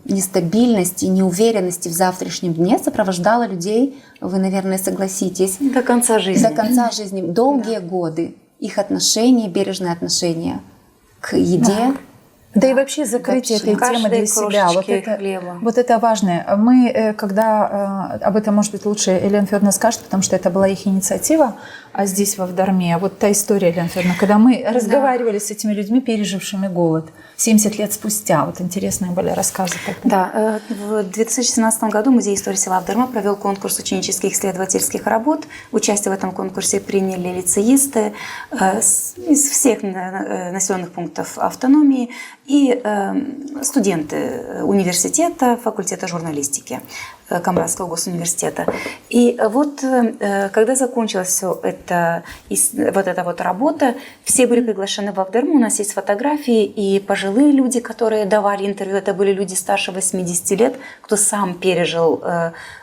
нестабильности, неуверенности в завтрашнем дне сопровождало людей, вы, наверное, согласитесь, До конца жизни. до конца жизни, долгие годы. Их отношения, бережное отношение к еде. Да и вообще закрытие этой темы для себя. Вот это важно. Мы, когда об этом, может быть, лучше Елена Федоровна скажет, потому что это была их инициатива, а здесь во Вдарме. Вот та история, Елена Федоровна, когда мы разговаривали с этими людьми, пережившими голод 70 лет спустя. Вот интересные были рассказы. Да, в 2017 году Музей истории села Вдарма провел конкурс ученических исследовательских работ. Участие в этом конкурсе приняли лицеисты из всех населенных пунктов автономии и студенты университета, факультета журналистики Камбарского госуниверситета. И вот когда закончилась все это, вот эта вот работа, все были приглашены во Вдарму. У нас есть фотографии и пожилые люди, которые давали интервью. Это были люди старше 80 лет, кто сам пережил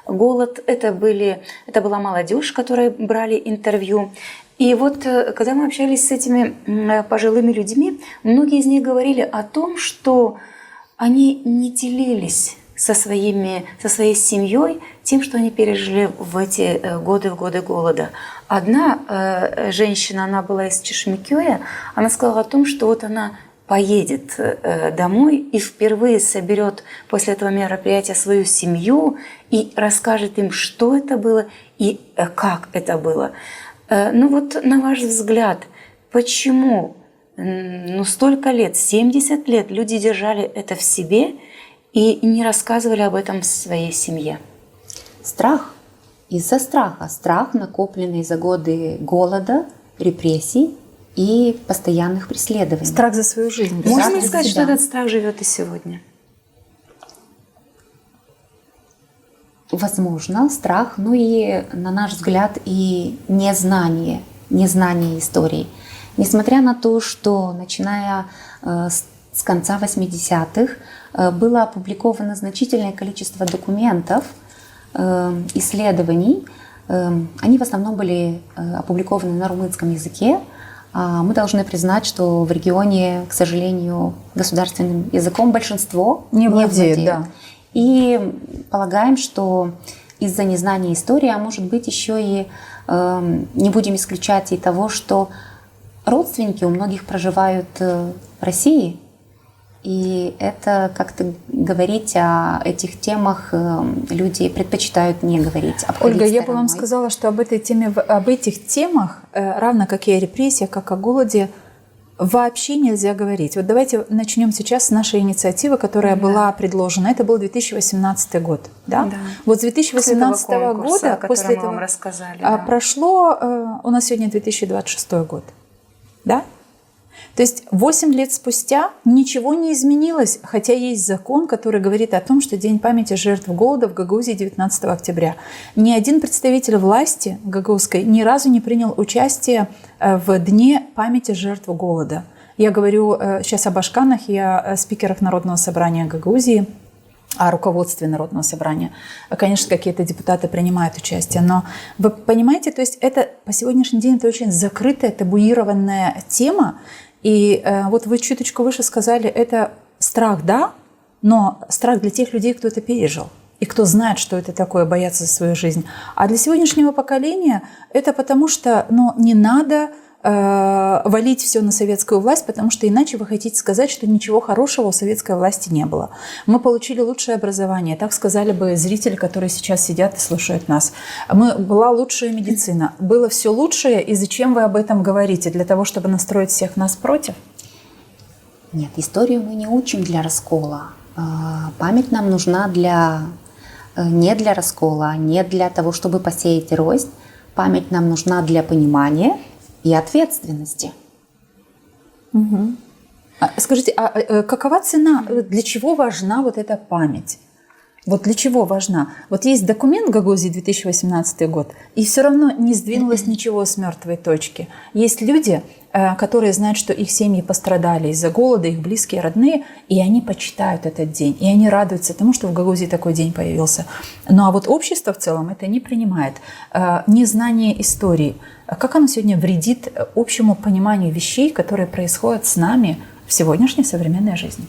голод. Это была молодежь, которая брали интервью. И вот, когда мы общались с этими пожилыми людьми, многие из них говорили о том, что они не делились со своей семьей тем, что они пережили в эти годы голода. Одна женщина, она была из Чешмекёя, она сказала о том, что вот она поедет домой и впервые соберет после этого мероприятия свою семью и расскажет им, что это было и как это было. Ну вот, на ваш взгляд, почему столько лет, 70 лет люди держали это в себе и не рассказывали об этом в своей семье? Страх. Из-за страха. Страх, накопленный за годы голода, репрессий и постоянных преследований. Страх за свою жизнь. Можно ли сказать, что этот страх живет и сегодня? Возможно, страх, и, на наш взгляд, и незнание истории. Несмотря на то, что, начиная с конца 80-х, было опубликовано значительное количество документов, исследований, они в основном были опубликованы на румынском языке. Мы должны признать, что в регионе, к сожалению, государственным языком большинство не владеет. Да. И полагаем, что из-за незнания истории, а может быть еще и не будем исключать и того, что родственники у многих проживают в России, и это как-то говорить о этих темах люди предпочитают не говорить. Ольга, я бы вам сказала, что об этих темах, равно как и о репрессиях, как о голоде, вообще нельзя говорить. Вот давайте начнем сейчас с нашей инициативы, которая была предложена. Это был 2018 год. Да? Да. Вот с 2018 года, после этого вам рассказали, прошло, у нас сегодня 2026 год. Да? То есть 8 лет спустя ничего не изменилось, хотя есть закон, который говорит о том, что День памяти жертв голода в Гагаузии 19 октября. Ни один представитель власти гагаузской ни разу не принял участие в Дне памяти жертв голода. Я говорю сейчас об ашканах и о спикерах Народного собрания Гагаузии, о руководстве Народного собрания. Конечно, какие-то депутаты принимают участие, но вы понимаете, то есть это по сегодняшний день это очень закрытая, табуированная тема. И вот вы чуточку выше сказали, это страх, да, но страх для тех людей, кто это пережил и кто знает, что это такое, бояться за свою жизнь. А для сегодняшнего поколения это потому что не надо валить все на советскую власть, потому что иначе вы хотите сказать, что ничего хорошего у советской власти не было. Мы получили лучшее образование, так сказали бы зрители, которые сейчас сидят и слушают нас. Была лучшая медицина, было все лучшее, и зачем вы об этом говорите? Для того, чтобы настроить всех нас против? Нет, историю мы не учим для раскола. Память нам нужна не для раскола, не для того, чтобы посеять рост. Память нам нужна для понимания и ответственности. Угу. Скажите, какова цена, для чего важна вот эта память? Вот для чего важна? Вот есть документ Гагаузии 2018 год, и все равно не сдвинулось ничего с мертвой точки. Есть люди, которые знают, что их семьи пострадали из-за голода, их близкие, родные, и они почитают этот день, и они радуются тому, что в Гагаузии такой день появился. Ну а вот общество в целом это не принимает. Незнание истории, как оно сегодня вредит общему пониманию вещей, которые происходят с нами в сегодняшней современной жизни?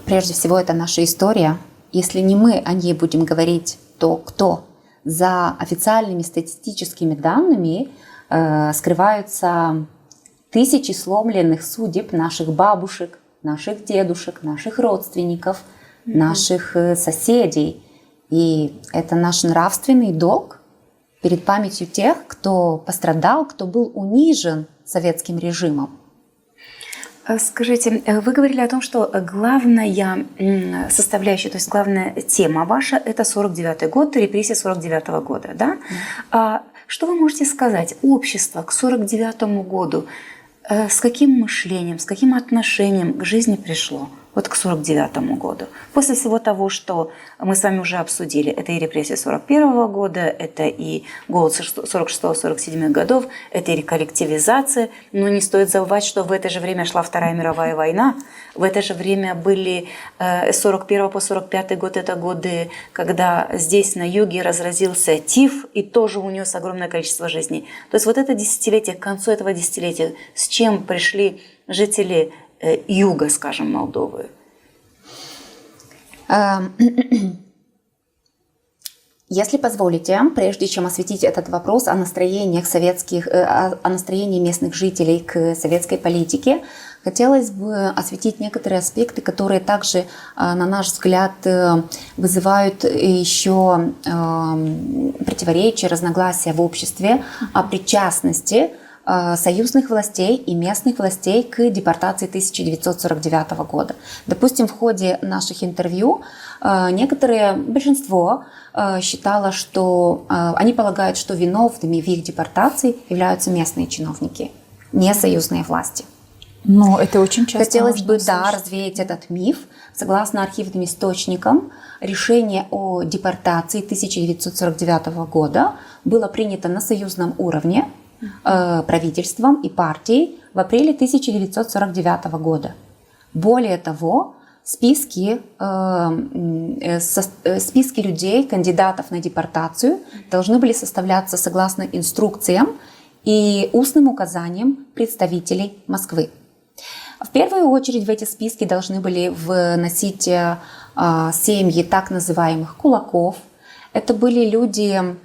Прежде всего, это наша история. Если не мы о ней будем говорить, то кто? За официальными статистическими данными скрываются тысячи сломленных судеб наших бабушек, наших дедушек, наших родственников, наших соседей. И это наш нравственный долг перед памятью тех, кто пострадал, кто был унижен советским режимом. Скажите, вы говорили о том, что главная составляющая, то есть главная тема ваша – это 49-й год, репрессии 49-го года, да? Что вы можете сказать? Общество к 49-му году с каким мышлением, с каким отношением к жизни пришло? Вот к 49-му году. После всего того, что мы с вами уже обсудили, это и репрессии 41-го года, это и голод 46-47 годов, это и коллективизация. Но не стоит забывать, что в это же время шла Вторая мировая война, в это же время были с 41 по 45 год, это годы, когда здесь на юге разразился тиф и тоже унес огромное количество жизней. То есть вот это десятилетие, к концу этого десятилетия, с чем пришли жители юга, скажем, Молдовы? Если позволите, прежде чем осветить этот вопрос о настроении местных жителей к советской политике, хотелось бы осветить некоторые аспекты, которые также, на наш взгляд, вызывают еще противоречия, разногласия в обществе о причастности союзных властей и местных властей к депортации 1949 года. Допустим, в ходе наших интервью большинство считало, что они полагают, что виновными в их депортации являются местные чиновники, не союзные власти. Но это очень часто. Хотелось бы, развеять этот миф. Согласно архивным источникам, решение о депортации 1949 года было принято на союзном уровне правительством и партией в апреле 1949 года. Более того, списки людей, кандидатов на депортацию, должны были составляться согласно инструкциям и устным указаниям представителей Москвы. В первую очередь в эти списки должны были вносить семьи так называемых кулаков. Это были люди,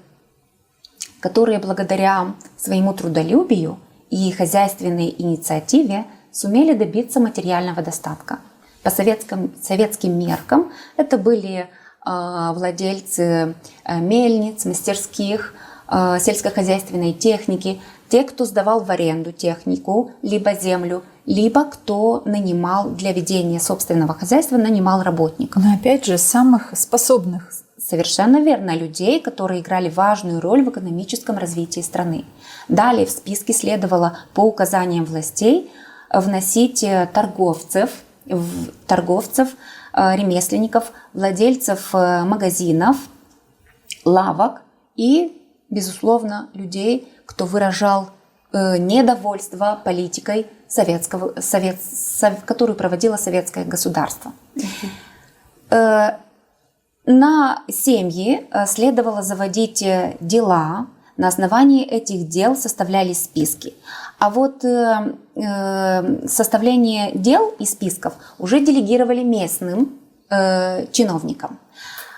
которые благодаря своему трудолюбию и хозяйственной инициативе сумели добиться материального достатка. По советским меркам это были владельцы мельниц, мастерских, сельскохозяйственной техники, те, кто сдавал в аренду технику, либо землю, либо кто нанимал для ведения собственного хозяйства, нанимал работников. Но опять же, самых способных. Совершенно верно, людей, которые играли важную роль в экономическом развитии страны. Далее в списке следовало по указаниям властей вносить торговцев, ремесленников, владельцев магазинов, лавок и, безусловно, людей, кто выражал недовольство политикой которую проводило советское государство. На семьи следовало заводить дела, на основании этих дел составлялись списки. А вот составление дел и списков уже делегировали местным чиновникам.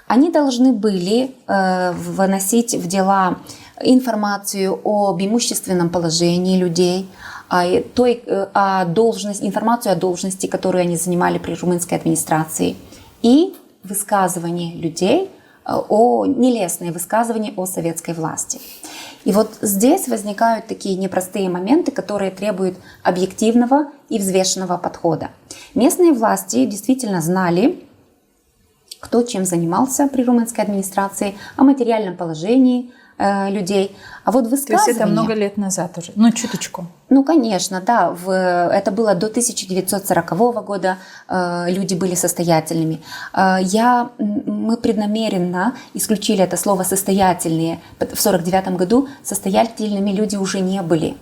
Они должны были выносить в дела информацию об имущественном положении людей, информацию о должности, которую они занимали при румынской администрации, и высказывания людей, нелестные высказывания о советской власти. И вот здесь возникают такие непростые моменты, которые требуют объективного и взвешенного подхода. Местные власти действительно знали, кто чем занимался при румынской администрации, о материальном положении людей. А вот высказывания... То есть это много лет назад уже? Ну, чуточку. Ну, конечно, да. Это было до 1940 года. Люди были состоятельными. Мы преднамеренно исключили это слово «состоятельные». В 1949 году состоятельными люди уже не были.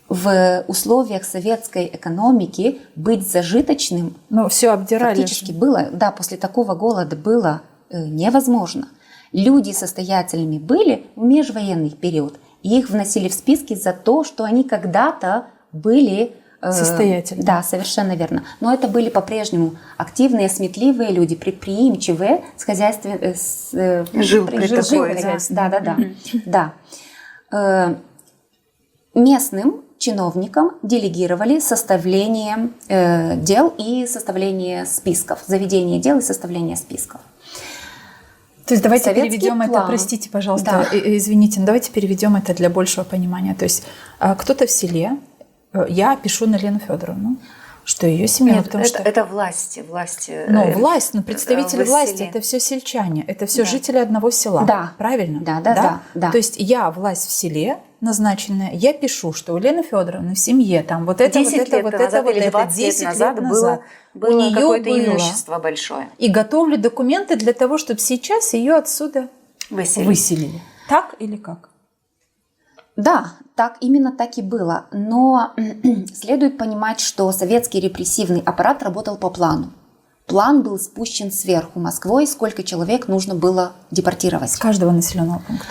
В условиях советской экономики быть зажиточным все обдирали. Фактически было, да, после такого голода было невозможно. Люди состоятельными были в межвоенный период. И их вносили в списки за то, что они когда-то были состоятельны. Да, совершенно верно. Но это были по-прежнему активные, сметливые люди, предприимчивые, с хозяйственной... Жилкой такой. Да. Местным чиновникам делегировали составление дел и составление списков, заведение дел и составление списков. То есть давайте Советский переведем план. это, простите, пожалуйста, извините, но давайте переведем это для большего понимания. То есть кто-то в селе, я пишу на Лену Федоровну, что ее семья... Нет, это власть. Власть, представители власти, это все сельчане, это все жители одного села. Да. Правильно? Да. То есть я власть в селе назначенная, я пишу, что у Лены Федоровны в семье там вот это, 10 лет назад 10 лет назад было какое-то имущество большое. И готовлю документы для того, чтобы сейчас ее отсюда выселили. Так или как? Да, именно так и было. Но следует понимать, что советский репрессивный аппарат работал по плану. План был спущен сверху Москвой, сколько человек нужно было депортировать. С каждого населенного пункта.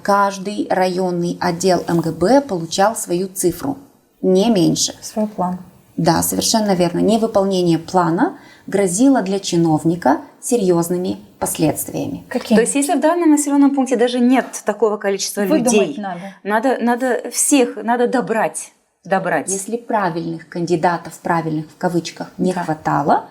Каждый районный отдел МГБ получал свою цифру, не меньше. Свой план. Да, совершенно верно. Невыполнение плана грозило для чиновника серьезными последствиями. Какими? То есть если в данном населенном пункте даже нет такого количества людей, надо всех добрать. Если правильных кандидатов, правильных в кавычках, не хватало,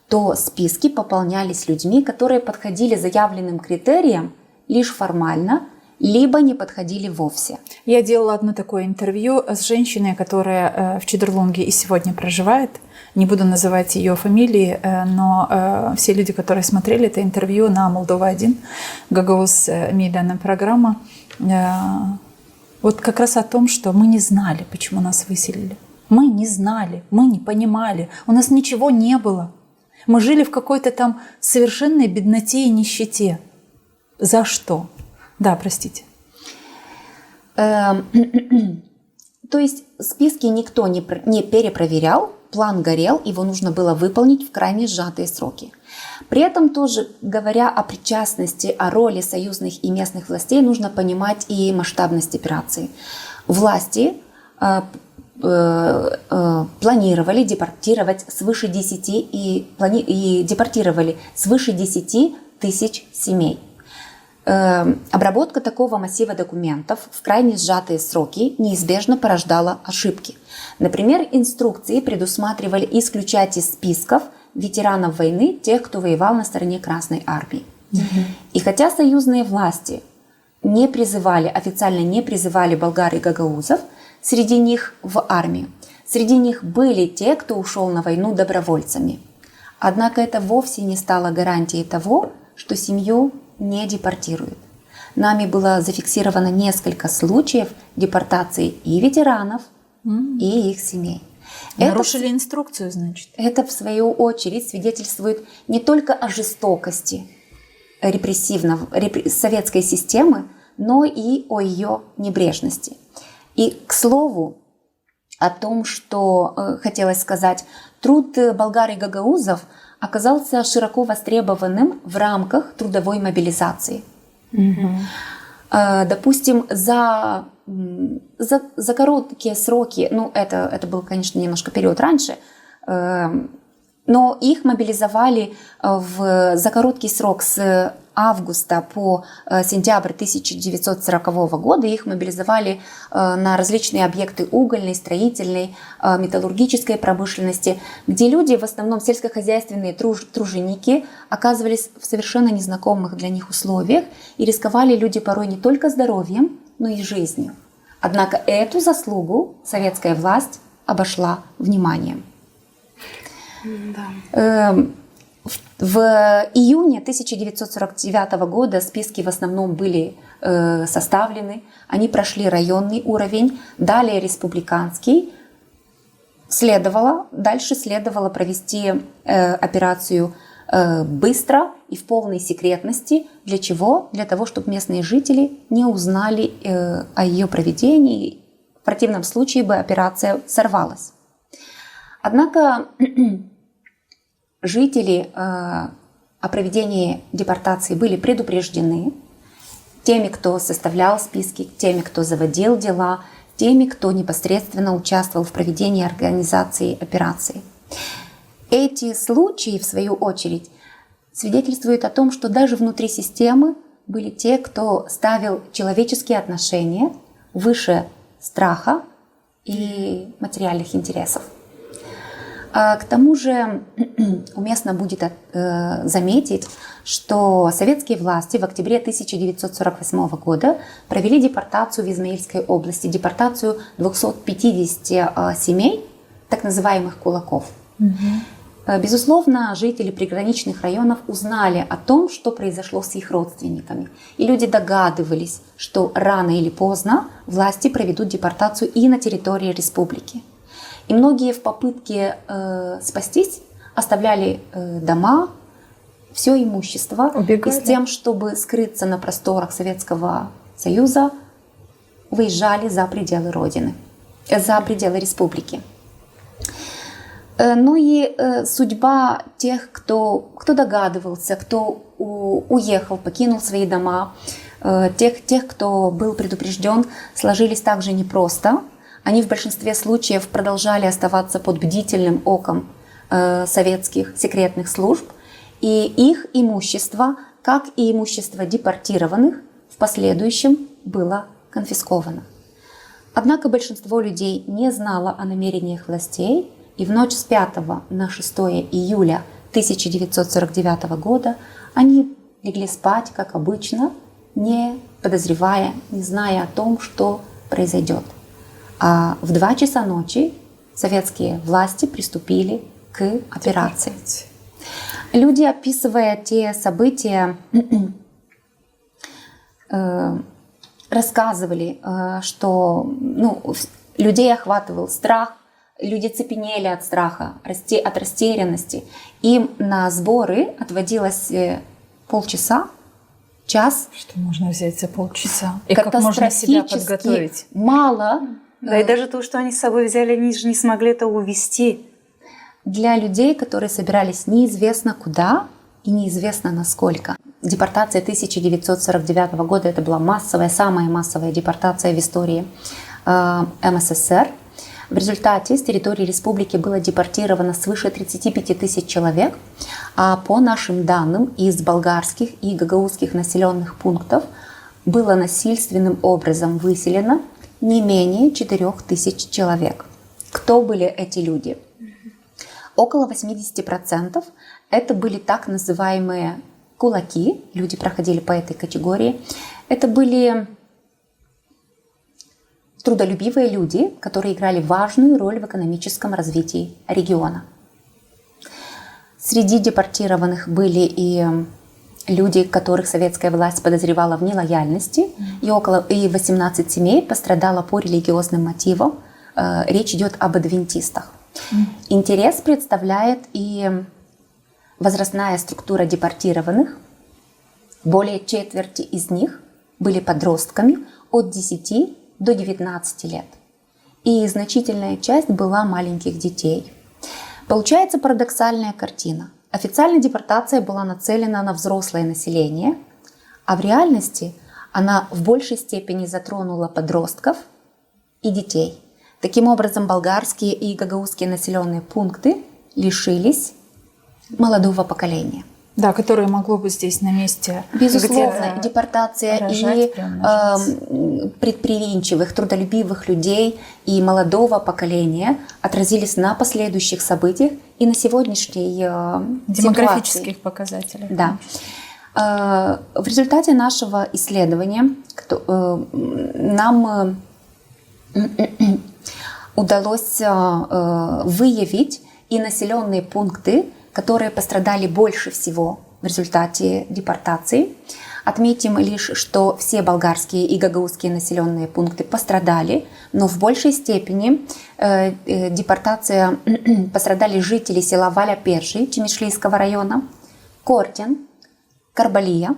то списки пополнялись людьми, которые подходили заявленным критериям лишь формально, либо не подходили вовсе. Я делала одно такое интервью с женщиной, которая в Чедерлунге и сегодня проживает. Не буду называть ее фамилии, но все люди, которые смотрели это интервью на Молдова-1, Гагауз медиана программа, вот как раз о том, что мы не знали, почему нас выселили. Мы не знали, мы не понимали, у нас ничего не было. Мы жили в какой-то там совершенной бедноте и нищете. За что? Да, простите. То есть списки никто не перепроверял, план горел, его нужно было выполнить в крайне сжатые сроки. При этом тоже, говоря о причастности, о роли союзных и местных властей, нужно понимать и масштабность операции. Власти планировали депортировать свыше 10 и депортировали свыше 10 тысяч семей. Обработка такого массива документов в крайне сжатые сроки неизбежно порождала ошибки. Например, инструкции предусматривали исключать из списков ветеранов войны тех, кто воевал на стороне Красной Армии. И хотя союзные власти официально не призывали болгар и гагаузов среди них в армию, среди них были те, кто ушел на войну добровольцами. Однако это вовсе не стало гарантией того, что семью не депортируют. Нами было зафиксировано несколько случаев депортации и ветеранов, и их семей. Нарушили инструкцию, значит. Это, в свою очередь, свидетельствует не только о жестокости советской системы, но и о ее небрежности. И, к слову, о том, что хотелось сказать, труд болгар и гагаузов оказался широко востребованным в рамках трудовой мобилизации. Допустим, за короткие сроки, это был, конечно, немножко период раньше, Но их мобилизовали за короткий срок с августа по сентябрь 1940 года. Их мобилизовали на различные объекты угольной, строительной, металлургической промышленности, где люди, в основном сельскохозяйственные труженики, оказывались в совершенно незнакомых для них условиях, и рисковали люди порой не только здоровьем, но и жизнью. Однако эту заслугу советская власть обошла вниманием. Да. В июне 1949 года списки в основном были составлены, они прошли районный уровень, далее республиканский. Дальше следовало провести операцию быстро и в полной секретности. Для чего? Для того, чтобы местные жители не узнали о ее проведении. В противном случае бы операция сорвалась. Однако жители о проведении депортации были предупреждены теми, кто составлял списки, теми, кто заводил дела, теми, кто непосредственно участвовал в проведении организации операции. Эти случаи, в свою очередь, свидетельствуют о том, что даже внутри системы были те, кто ставил человеческие отношения выше страха и материальных интересов. К тому же уместно будет заметить, что советские власти в октябре 1948 года провели депортацию в Измаильской области, депортацию 250 семей, так называемых кулаков. Безусловно, жители приграничных районов узнали о том, что произошло с их родственниками. И люди догадывались, что рано или поздно власти проведут депортацию и на территории республики. И многие в попытке спастись оставляли дома, все имущество. Убегали. И с тем, чтобы скрыться на просторах Советского Союза, выезжали за пределы Родины, за пределы республики. Ну и судьба тех, кто догадывался, кто уехал, покинул свои дома, тех, кто был предупрежден, сложились также непросто. Они в большинстве случаев продолжали оставаться под бдительным оком советских секретных служб, и их имущество, как и имущество депортированных, в последующем было конфисковано. Однако большинство людей не знало о намерениях властей, и в ночь с 5 на 6 июля 1949 года они легли спать, как обычно, не подозревая, не зная о том, что произойдет. А в 2 часа ночи советские власти приступили к операции. Люди, описывая те события, рассказывали, что людей охватывал страх, люди цепенели от страха, от растерянности. Им на сборы отводилось полчаса, час. Что можно взять за полчаса? И как можно себя подготовить? Мало. Да, и даже то, что они с собой взяли, они же не смогли это увезти. Для людей, которые собирались неизвестно куда и неизвестно насколько. Депортация 1949 года – это была самая массовая депортация в истории МССР. В результате с территории республики было депортировано свыше 35 тысяч человек, а по нашим данным из болгарских и гагаузских населенных пунктов было насильственным образом выселено не менее 4 тысяч человек. Кто были эти люди? Около 80% это были так называемые кулаки, люди проходили по этой категории. Это были трудолюбивые люди, которые играли важную роль в экономическом развитии региона. Среди депортированных были и люди, которых советская власть подозревала в нелояльности, и 18 семей пострадало по религиозным мотивам. Речь идет об адвентистах. Интерес представляет и возрастная структура депортированных. Более четверти из них были подростками от 10 до 19 лет. И значительная часть была маленьких детей. Получается парадоксальная картина. Официально депортация была нацелена на взрослое население, а в реальности она в большей степени затронула подростков и детей. Таким образом, болгарские и гагаузские населенные пункты лишились молодого поколения. Да, которое могло бы здесь на месте Безусловно, депортация рожать, и предприимчивых, трудолюбивых людей и молодого поколения отразились на последующих событиях и на сегодняшней демографических показателях. Да. В результате нашего исследования нам удалось выявить и населенные пункты, которые пострадали больше всего в результате депортации. Отметим лишь, что все болгарские и гагаузские населенные пункты пострадали, но в большей степени депортация пострадали жители села Валя-Перши Чимишлийского района, Кортин, Карбалия,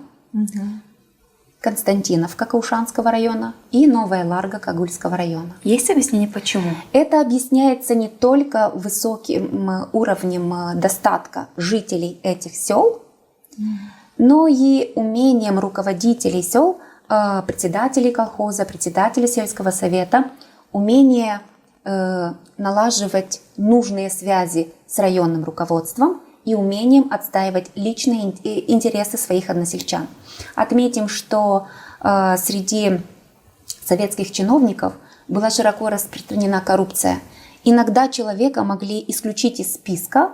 Константиновка Каушанского района и Новая Ларга Кагульского района. Есть объяснение, почему? Это объясняется не только высоким уровнем достатка жителей этих сел, но и умением руководителей сел, председателей колхоза, председателей сельского совета, умение налаживать нужные связи с районным руководством и умением отстаивать личные интересы своих односельчан. Отметим, что среди советских чиновников была широко распространена коррупция. Иногда человека могли исключить из списка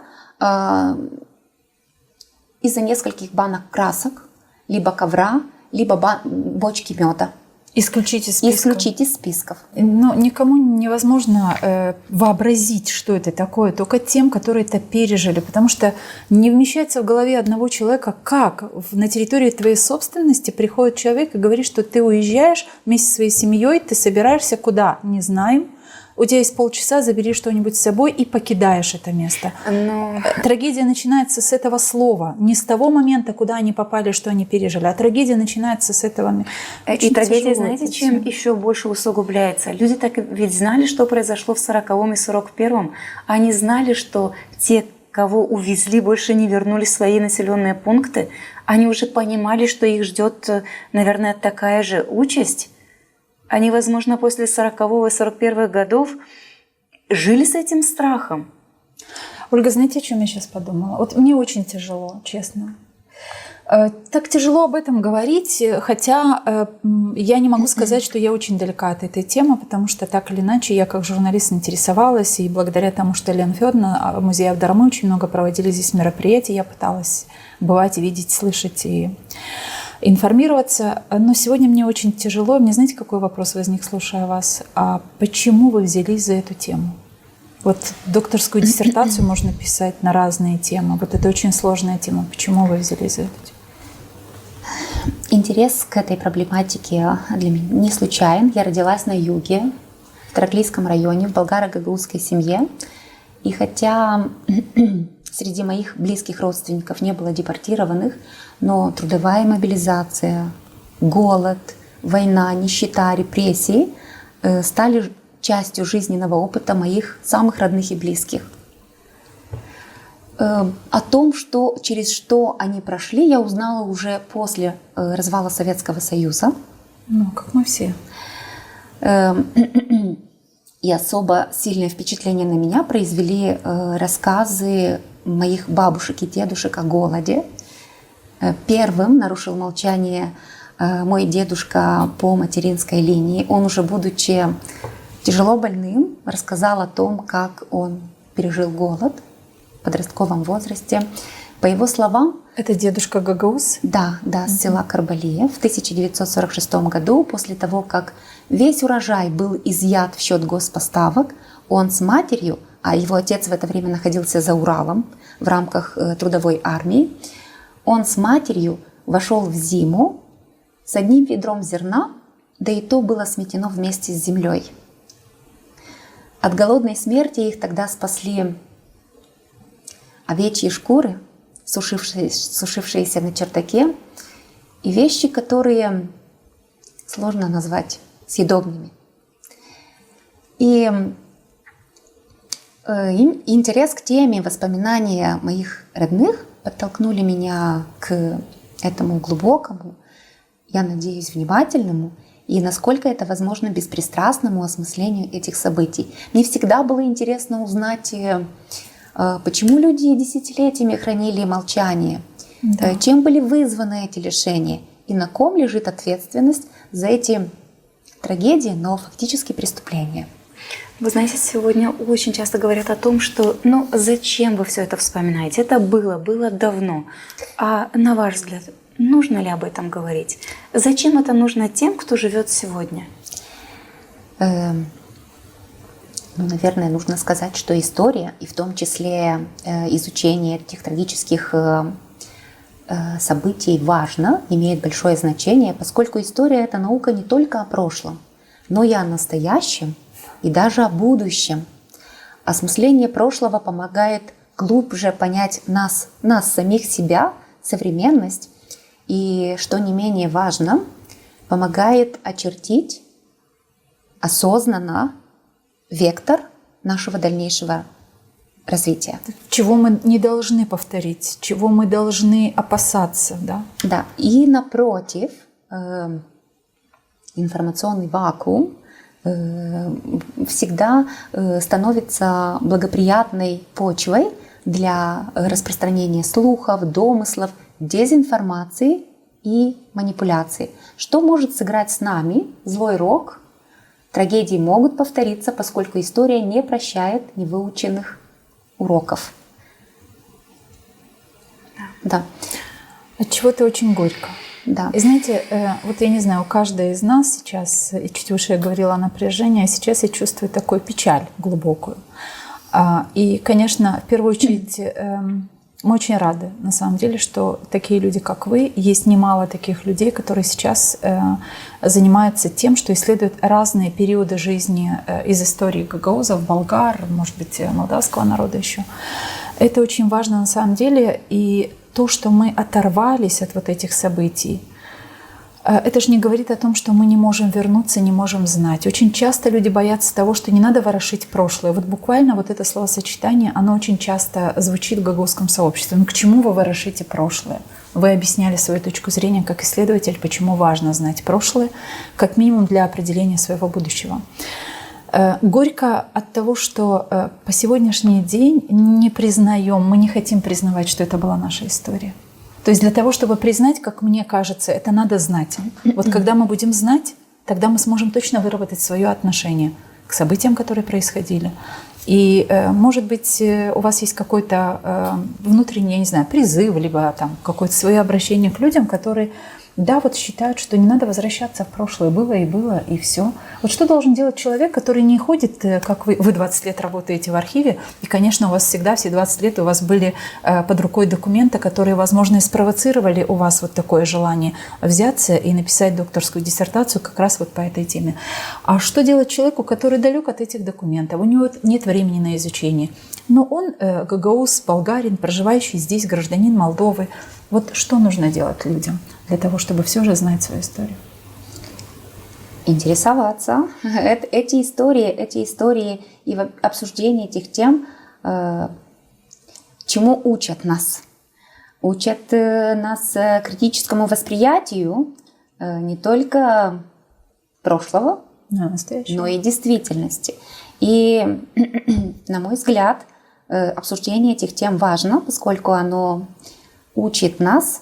из-за нескольких банок красок, либо ковра, либо бочки меда. Исключить из списков. Исключить из списков. Но никому невозможно вообразить, что это такое, только тем, которые это пережили. Потому что не вмещается в голове одного человека, как на территории твоей собственности приходит человек и говорит, что ты уезжаешь вместе со своей семьей, ты собираешься куда? Не знаем. У тебя есть полчаса, забери что-нибудь с собой и покидаешь это место. Но... Трагедия начинается с этого слова. Не с того момента, куда они попали, что они пережили, а трагедия начинается с этого. И трагедия, знаете, чем еще больше усугубляется? Люди так ведь знали, что произошло в 40-м и 41-м. Они знали, что те, кого увезли, больше не вернулись в свои населенные пункты. Они уже понимали, что их ждет, наверное, такая же участь. Они, возможно, после 40-го и 41-х годов жили с этим страхом. Ольга, знаете, о чем я сейчас подумала? Вот мне очень тяжело, честно. Так тяжело об этом говорить, хотя я не могу сказать, что я очень далека от этой темы, потому что так или иначе я как журналист интересовалась, и благодаря тому, что Лена Федоровна, музей Авдорамы, очень много проводили здесь мероприятий, я пыталась бывать, видеть, слышать и информироваться. Но сегодня мне очень тяжело. Мне знаете, какой вопрос возник, слушая вас? А почему вы взялись за эту тему? Вот докторскую диссертацию можно писать на разные темы. Вот это очень сложная тема. Почему вы взялись за эту тему? Интерес к этой проблематике для меня не случайен. Я родилась на юге, в Траклийском районе, в болгаро-гагаузской семье. И хотя среди моих близких родственников не было депортированных, но трудовая мобилизация, голод, война, нищета, репрессии стали частью жизненного опыта моих самых родных и близких. О том, через что они прошли, я узнала уже после развала Советского Союза. Ну, как мы все. И особо сильное впечатление на меня произвели рассказы моих бабушек и дедушек о голоде. Первым нарушил молчание мой дедушка по материнской линии. Он, уже будучи тяжело больным, рассказал о том, как он пережил голод в подростковом возрасте. По его словам... Это дедушка Гагауз? Да, с села Карбалия в 1946 году, после того, как весь урожай был изъят в счет госпоставок, он с матерью, а его отец в это время находился за Уралом в рамках трудовой армии, он с матерью вошел в зиму с одним ведром зерна, да и то было сметено вместе с землей. От голодной смерти их тогда спасли овечьи шкуры, сушившиеся на чердаке, и вещи, которые сложно назвать съедобными. И интерес к теме, воспоминания моих родных подтолкнули меня к этому глубокому, я надеюсь, внимательному и, насколько это возможно, беспристрастному осмыслению этих событий. Мне всегда было интересно узнать Почему люди десятилетиями хранили молчание? Да. Чем были вызваны эти лишения? И на ком лежит ответственность за эти трагедии, но фактически преступления? Вы знаете, сегодня очень часто говорят о том, что зачем вы все это вспоминаете? Это было давно. А на ваш взгляд, нужно ли об этом говорить? Зачем это нужно тем, кто живет сегодня? Наверное, нужно сказать, что история, и в том числе изучение этих трагических событий важно, имеет большое значение, поскольку история – это наука не только о прошлом, но и о настоящем, и даже о будущем. Осмысление прошлого помогает глубже понять нас самих себя, современность, и, что не менее важно, помогает очертить осознанно вектор нашего дальнейшего развития. Чего мы не должны повторить, чего мы должны опасаться, да? Да, и напротив, информационный вакуум всегда становится благоприятной почвой для распространения слухов, домыслов, дезинформации и манипуляций. Что может сыграть с нами злой рок? Трагедии могут повториться, поскольку история не прощает невыученных уроков. Да. От чего-то очень горько. Да. И знаете, вот я не знаю, у каждой из нас сейчас, и чуть выше я говорила о напряжении, а сейчас я чувствую такую печаль глубокую. И, конечно, в первую очередь, мы очень рады, на самом деле, что такие люди, как вы, есть немало таких людей, которые сейчас занимаются тем, что исследуют разные периоды жизни из истории гагаузов, болгар, может быть, молдавского народа еще. Это очень важно на самом деле. И то, что мы оторвались от вот этих событий, это же не говорит о том, что мы не можем вернуться, не можем знать. Очень часто люди боятся того, что не надо ворошить прошлое. Вот буквально вот это словосочетание, оно очень часто звучит в гагаузском сообществе. Ну к чему вы ворошите прошлое? Вы объясняли свою точку зрения как исследователь, почему важно знать прошлое, как минимум для определения своего будущего. Горько от того, что по сегодняшний день не признаем, мы не хотим признавать, что это была наша история. То есть для того, чтобы признать, как мне кажется, это надо знать. Вот когда мы будем знать, тогда мы сможем точно выработать свое отношение к событиям, которые происходили. И, может быть, у вас есть какой-то внутренний, я не знаю, призыв, либо там какое-то свое обращение к людям, которые, да, вот считают, что не надо возвращаться в прошлое. Было, и все. Вот что должен делать человек, который не ходит, как вы 20 лет работаете в архиве, и, конечно, у вас всегда, все 20 лет у вас были под рукой документы, которые, возможно, и спровоцировали у вас вот такое желание взяться и написать докторскую диссертацию как раз вот по этой теме. А что делать человеку, который далек от этих документов? У него нет времени на изучение. Но он гагауз, болгарин, проживающий здесь, гражданин Молдовы. Вот что нужно делать людям для того, чтобы все же знать свою историю? Интересоваться. Эти истории и обсуждение этих тем, чему учат нас? Учат нас критическому восприятию не только прошлого, но и действительности. И, на мой взгляд, обсуждение этих тем важно, поскольку оно учит нас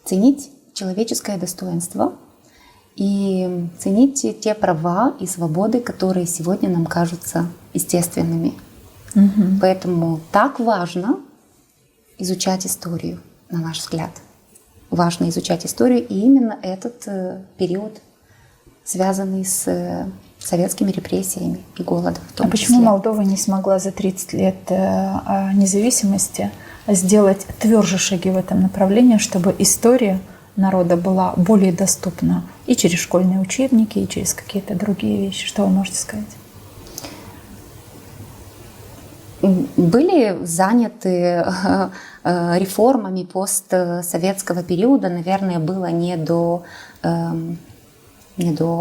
ценить человеческое достоинство и ценить те права и свободы, которые сегодня нам кажутся естественными. Угу. Поэтому так важно изучать историю, на наш взгляд. Важно изучать историю, и именно этот период, связанный с советскими репрессиями и голодом в том числе. Почему Молдова не смогла за 30 лет независимости сделать тверже шаги в этом направлении, чтобы история народа была более доступна и через школьные учебники, и через какие-то другие вещи? Что вы можете сказать? Были заняты реформами постсоветского периода. Наверное, было не до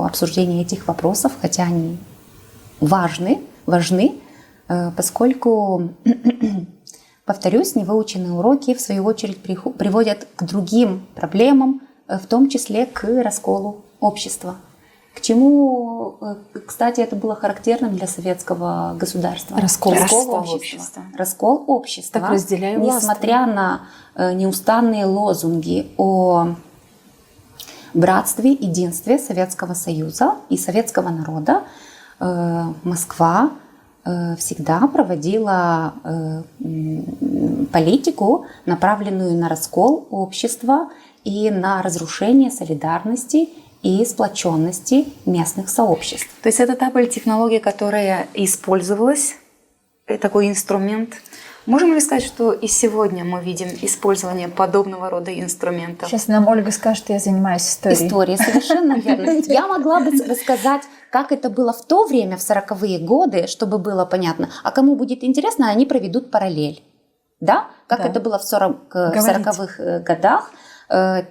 обсуждения этих вопросов, хотя они важны, поскольку, повторюсь, невыученные уроки, в свою очередь, приводят к другим проблемам, в том числе к расколу общества. К чему, кстати, это было характерным для советского государства? Раскол общества. Раскол общества. Так разделяю власть. Несмотря на неустанные лозунги о братстве, единстве Советского Союза и советского народа, Москва всегда проводила политику, направленную на раскол общества и на разрушение солидарности и сплоченности местных сообществ. То есть это та политтехнология, которая использовалась, такой инструмент. Можем ли сказать, что и сегодня мы видим использование подобного рода инструментов? Сейчас нам Ольга скажет, я занимаюсь историей. История, совершенно верно. Я могла бы рассказать, как это было в то время, в 40-е годы, чтобы было понятно. А кому будет интересно, они проведут параллель. Да? Как Да. это было в 40-х годах,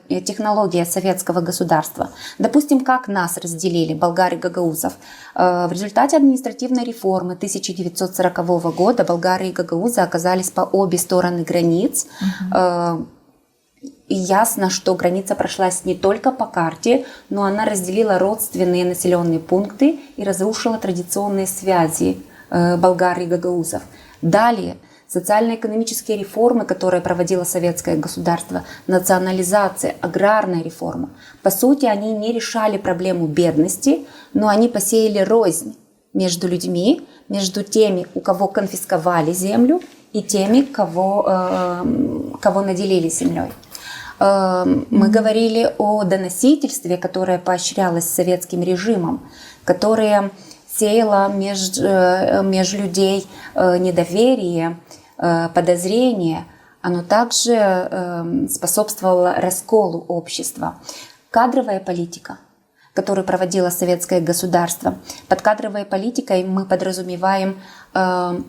технология советского государства. Допустим, как нас разделили, болгар и гагаузов. В результате административной реформы 1940 года болгары и гагаузы оказались по обе стороны границ. И ясно, что граница прошлась не только по карте, но она разделила родственные населенные пункты и разрушила традиционные связи болгар и гагаузов. Далее социально-экономические реформы, которые проводило советское государство, национализация, аграрная реформа. По сути, они не решали проблему бедности, но они посеяли рознь между людьми, между теми, у кого конфисковали землю, и теми, кого наделили землей. Мы говорили о доносительстве, которое поощрялось советским режимом, которое сеяло между людей недоверие, подозрение. Оно также способствовало расколу общества. Кадровая политика, которую проводило советское государство. Под кадровой политикой мы подразумеваем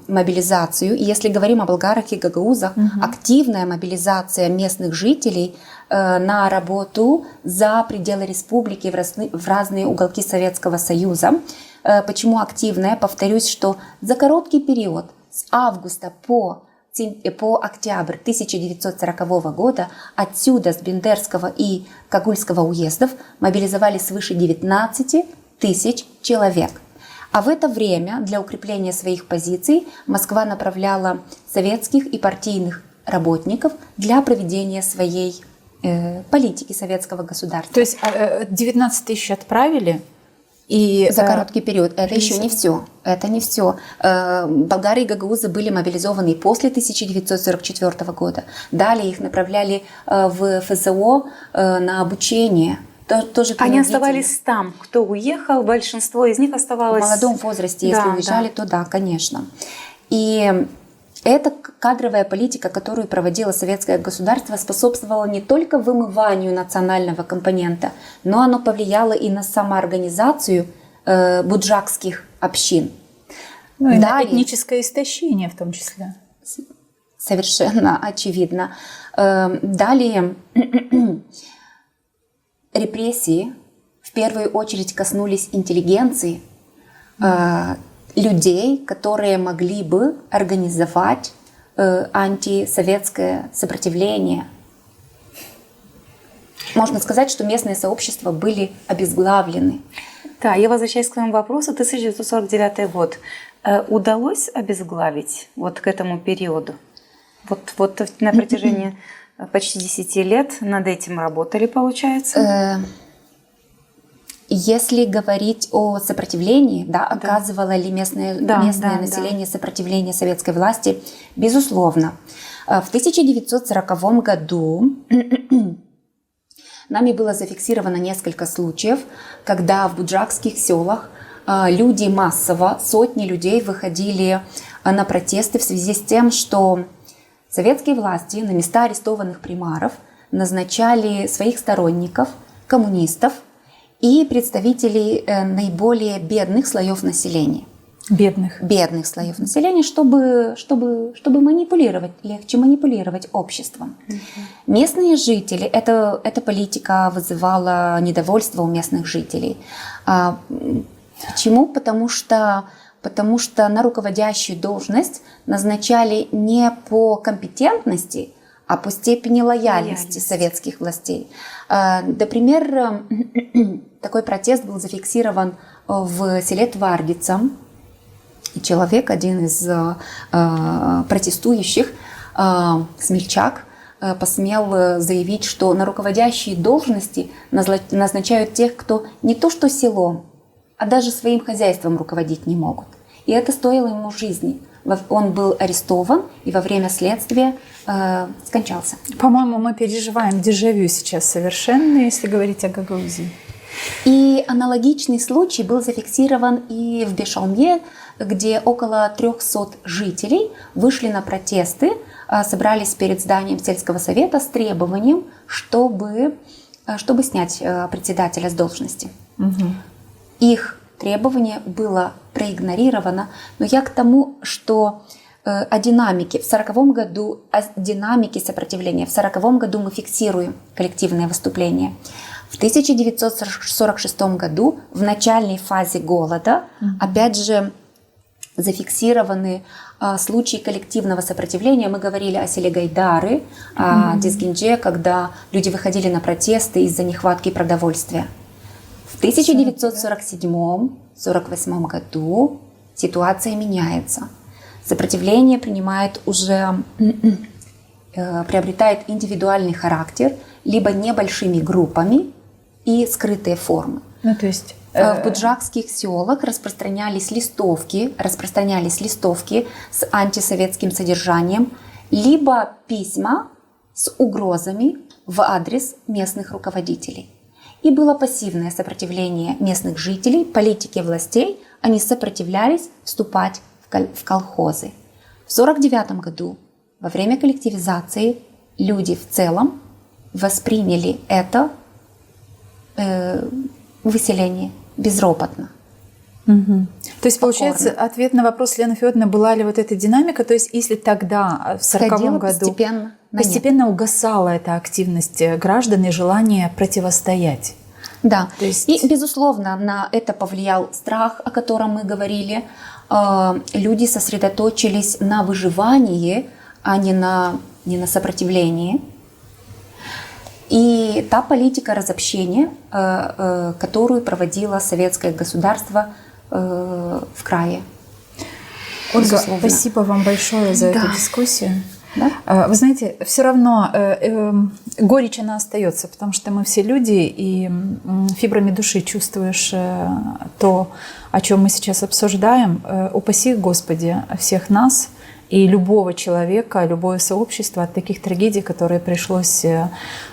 мобилизацию. И если говорим о болгарах и гагаузах, активная мобилизация местных жителей на работу за пределы республики в разные уголки Советского Союза. Почему активная? Повторюсь, что за короткий период с августа по октябрь 1940 года отсюда, с Бендерского и Когульского уездов, мобилизовали свыше 19 тысяч человек. А в это время для укрепления своих позиций Москва направляла советских и партийных работников для проведения своей политики советского государства. То есть 19 тысяч отправили? И, за короткий период. Это еще не все. Это не все. Болгары и гагаузы были мобилизованы и после 1944 года. Далее их направляли в ФЗО на обучение. Тоже они оставались там. Кто уехал, большинство из них оставалось... В молодом возрасте, если уезжали, то да, конечно. И эта кадровая политика, которую проводило советское государство, способствовала не только вымыванию национального компонента, но оно повлияло и на самоорганизацию буджакских общин. Ну и на этническое истощение в том числе. Совершенно очевидно. Далее репрессии в первую очередь коснулись интеллигенции, людей, которые могли бы организовать антисоветское сопротивление. Можно сказать, что местные сообщества были обезглавлены. Да, я возвращаюсь к своему вопросу. 1949 год. Удалось обезглавить вот к этому периоду? Вот на протяжении почти 10 лет над этим работали, получается? Если говорить о сопротивлении, оказывало ли местное население сопротивление советской власти, безусловно. В 1940 году нами было зафиксировано несколько случаев, когда в буджакских селах люди массово, сотни людей выходили на протесты в связи с тем, что советские власти на места арестованных примаров назначали своих сторонников, коммунистов, и представителей наиболее бедных слоев населения. Бедных слоев населения, чтобы манипулировать, легче манипулировать обществом. Местные жители, эта политика вызывала недовольство у местных жителей. Почему? Потому что на руководящую должность назначали не по компетентности, а по степени лояльности советских властей. Например, такой протест был зафиксирован в селе Твардица. Человек, один из протестующих, смельчак, посмел заявить, что на руководящие должности назначают тех, кто не то что селом, а даже своим хозяйством руководить не могут. И это стоило ему жизни. Он был арестован и во время следствия скончался. По-моему, мы переживаем дежавю сейчас совершенно, если говорить о Гагаузии. И аналогичный случай был зафиксирован и в Бешалме, где около 300 жителей вышли на протесты, собрались перед зданием сельского совета с требованием, чтобы снять председателя с должности. Угу. Их требование было проигнорировано, но я к тому, что о динамике в 1940 году, о динамике сопротивления в 1940 году мы фиксируем коллективное выступление. В 1946 году, в начальной фазе голода, опять же, зафиксированы случаи коллективного сопротивления. Мы говорили о селе Гайдары, о Дизгинже, когда люди выходили на протесты из-за нехватки продовольствия. В 1947-1948 году ситуация меняется. Сопротивление приобретает индивидуальный характер, либо небольшими группами и скрытые формы. Ну, то есть, в буджакских селах распространялись листовки с антисоветским содержанием, либо письма с угрозами в адрес местных руководителей. И было пассивное сопротивление местных жителей, политики властей. Они сопротивлялись вступать в колхозы. В 1949 году, во время коллективизации, люди в целом восприняли это выселение безропотно. Угу. То есть, получается, ответ на вопрос Лены Федоровны, была ли вот эта динамика, то есть если тогда, в 1940 году, постепенно угасала эта активность граждан и желание противостоять. Да, то есть... и, безусловно, на это повлиял страх, о котором мы говорили. Люди сосредоточились на выживании, а не на сопротивлении. И та политика разобщения, которую проводило советское государство в крае. Ольга, спасибо вам большое за эту дискуссию. Да? Вы знаете, все равно горечь она остается, потому что мы все люди, и фибрами души чувствуешь то, о чем мы сейчас обсуждаем. Упаси, Господи, всех нас и любого человека, любое сообщество от таких трагедий, которые пришлось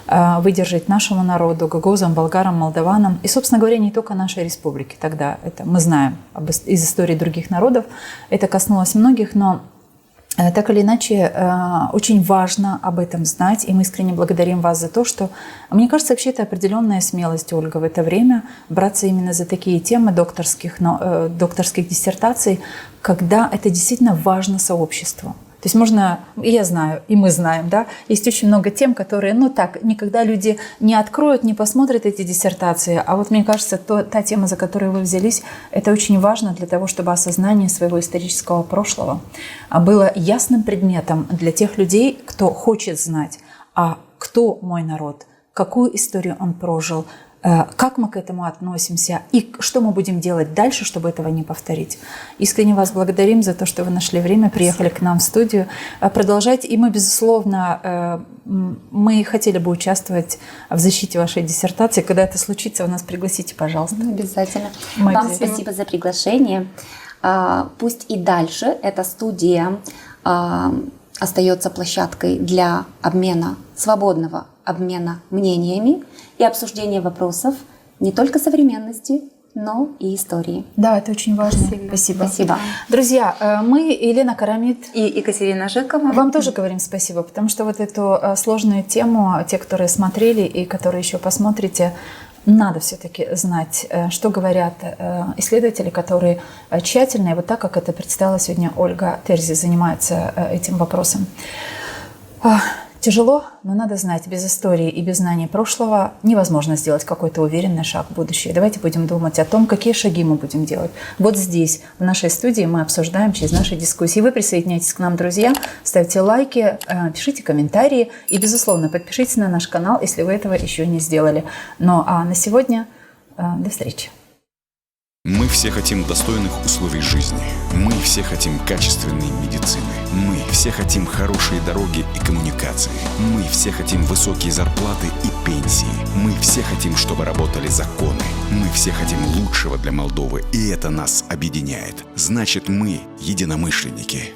выдержать нашему народу, гагаузам, болгарам, молдаванам. И, собственно говоря, не только нашей республики. Тогда это мы знаем из истории других народов. Это коснулось многих, но так или иначе, очень важно об этом знать, и мы искренне благодарим вас за то, что, мне кажется, вообще это определенная смелость, Ольга, в это время браться именно за такие темы докторских диссертаций, когда это действительно важно сообществу. То есть можно, и я знаю, и мы знаем, да, есть очень много тем, которые, никогда люди не откроют, не посмотрят эти диссертации. А вот мне кажется, та тема, за которую вы взялись, это очень важно для того, чтобы осознание своего исторического прошлого было ясным предметом для тех людей, кто хочет знать, а кто мой народ, какую историю он прожил, как мы к этому относимся и что мы будем делать дальше, чтобы этого не повторить. Искренне вас благодарим за то, что вы нашли время, приехали к нам в студию. Продолжайте. И мы, безусловно, мы хотели бы участвовать в защите вашей диссертации. Когда это случится, вы нас пригласите, пожалуйста. Обязательно. Вам спасибо за приглашение. Пусть и дальше эта студия остается площадкой для свободного обмена мнениями и обсуждения вопросов не только современности, но и истории. Да, это очень важно. Спасибо. Друзья, мы, Елена Карамид и Екатерина Жекова, вам тоже говорим спасибо, потому что вот эту сложную тему, те, которые смотрели и которые еще посмотрите, надо все-таки знать, что говорят исследователи, которые тщательно, и вот так, как это представила сегодня Ольга Терзи, занимается этим вопросом. Тяжело, но надо знать, без истории и без знаний прошлого невозможно сделать какой-то уверенный шаг в будущее. Давайте будем думать о том, какие шаги мы будем делать. Вот здесь, в нашей студии, мы обсуждаем через наши дискуссии. Вы присоединяйтесь к нам, друзья, ставьте лайки, пишите комментарии и, безусловно, подпишитесь на наш канал, если вы этого еще не сделали. Ну а на сегодня до встречи. Мы все хотим достойных условий жизни. Мы все хотим качественной медицины. Мы все хотим хорошие дороги и коммуникации. Мы все хотим высокие зарплаты и пенсии. Мы все хотим, чтобы работали законы. Мы все хотим лучшего для Молдовы, и это нас объединяет. Значит, мы единомышленники.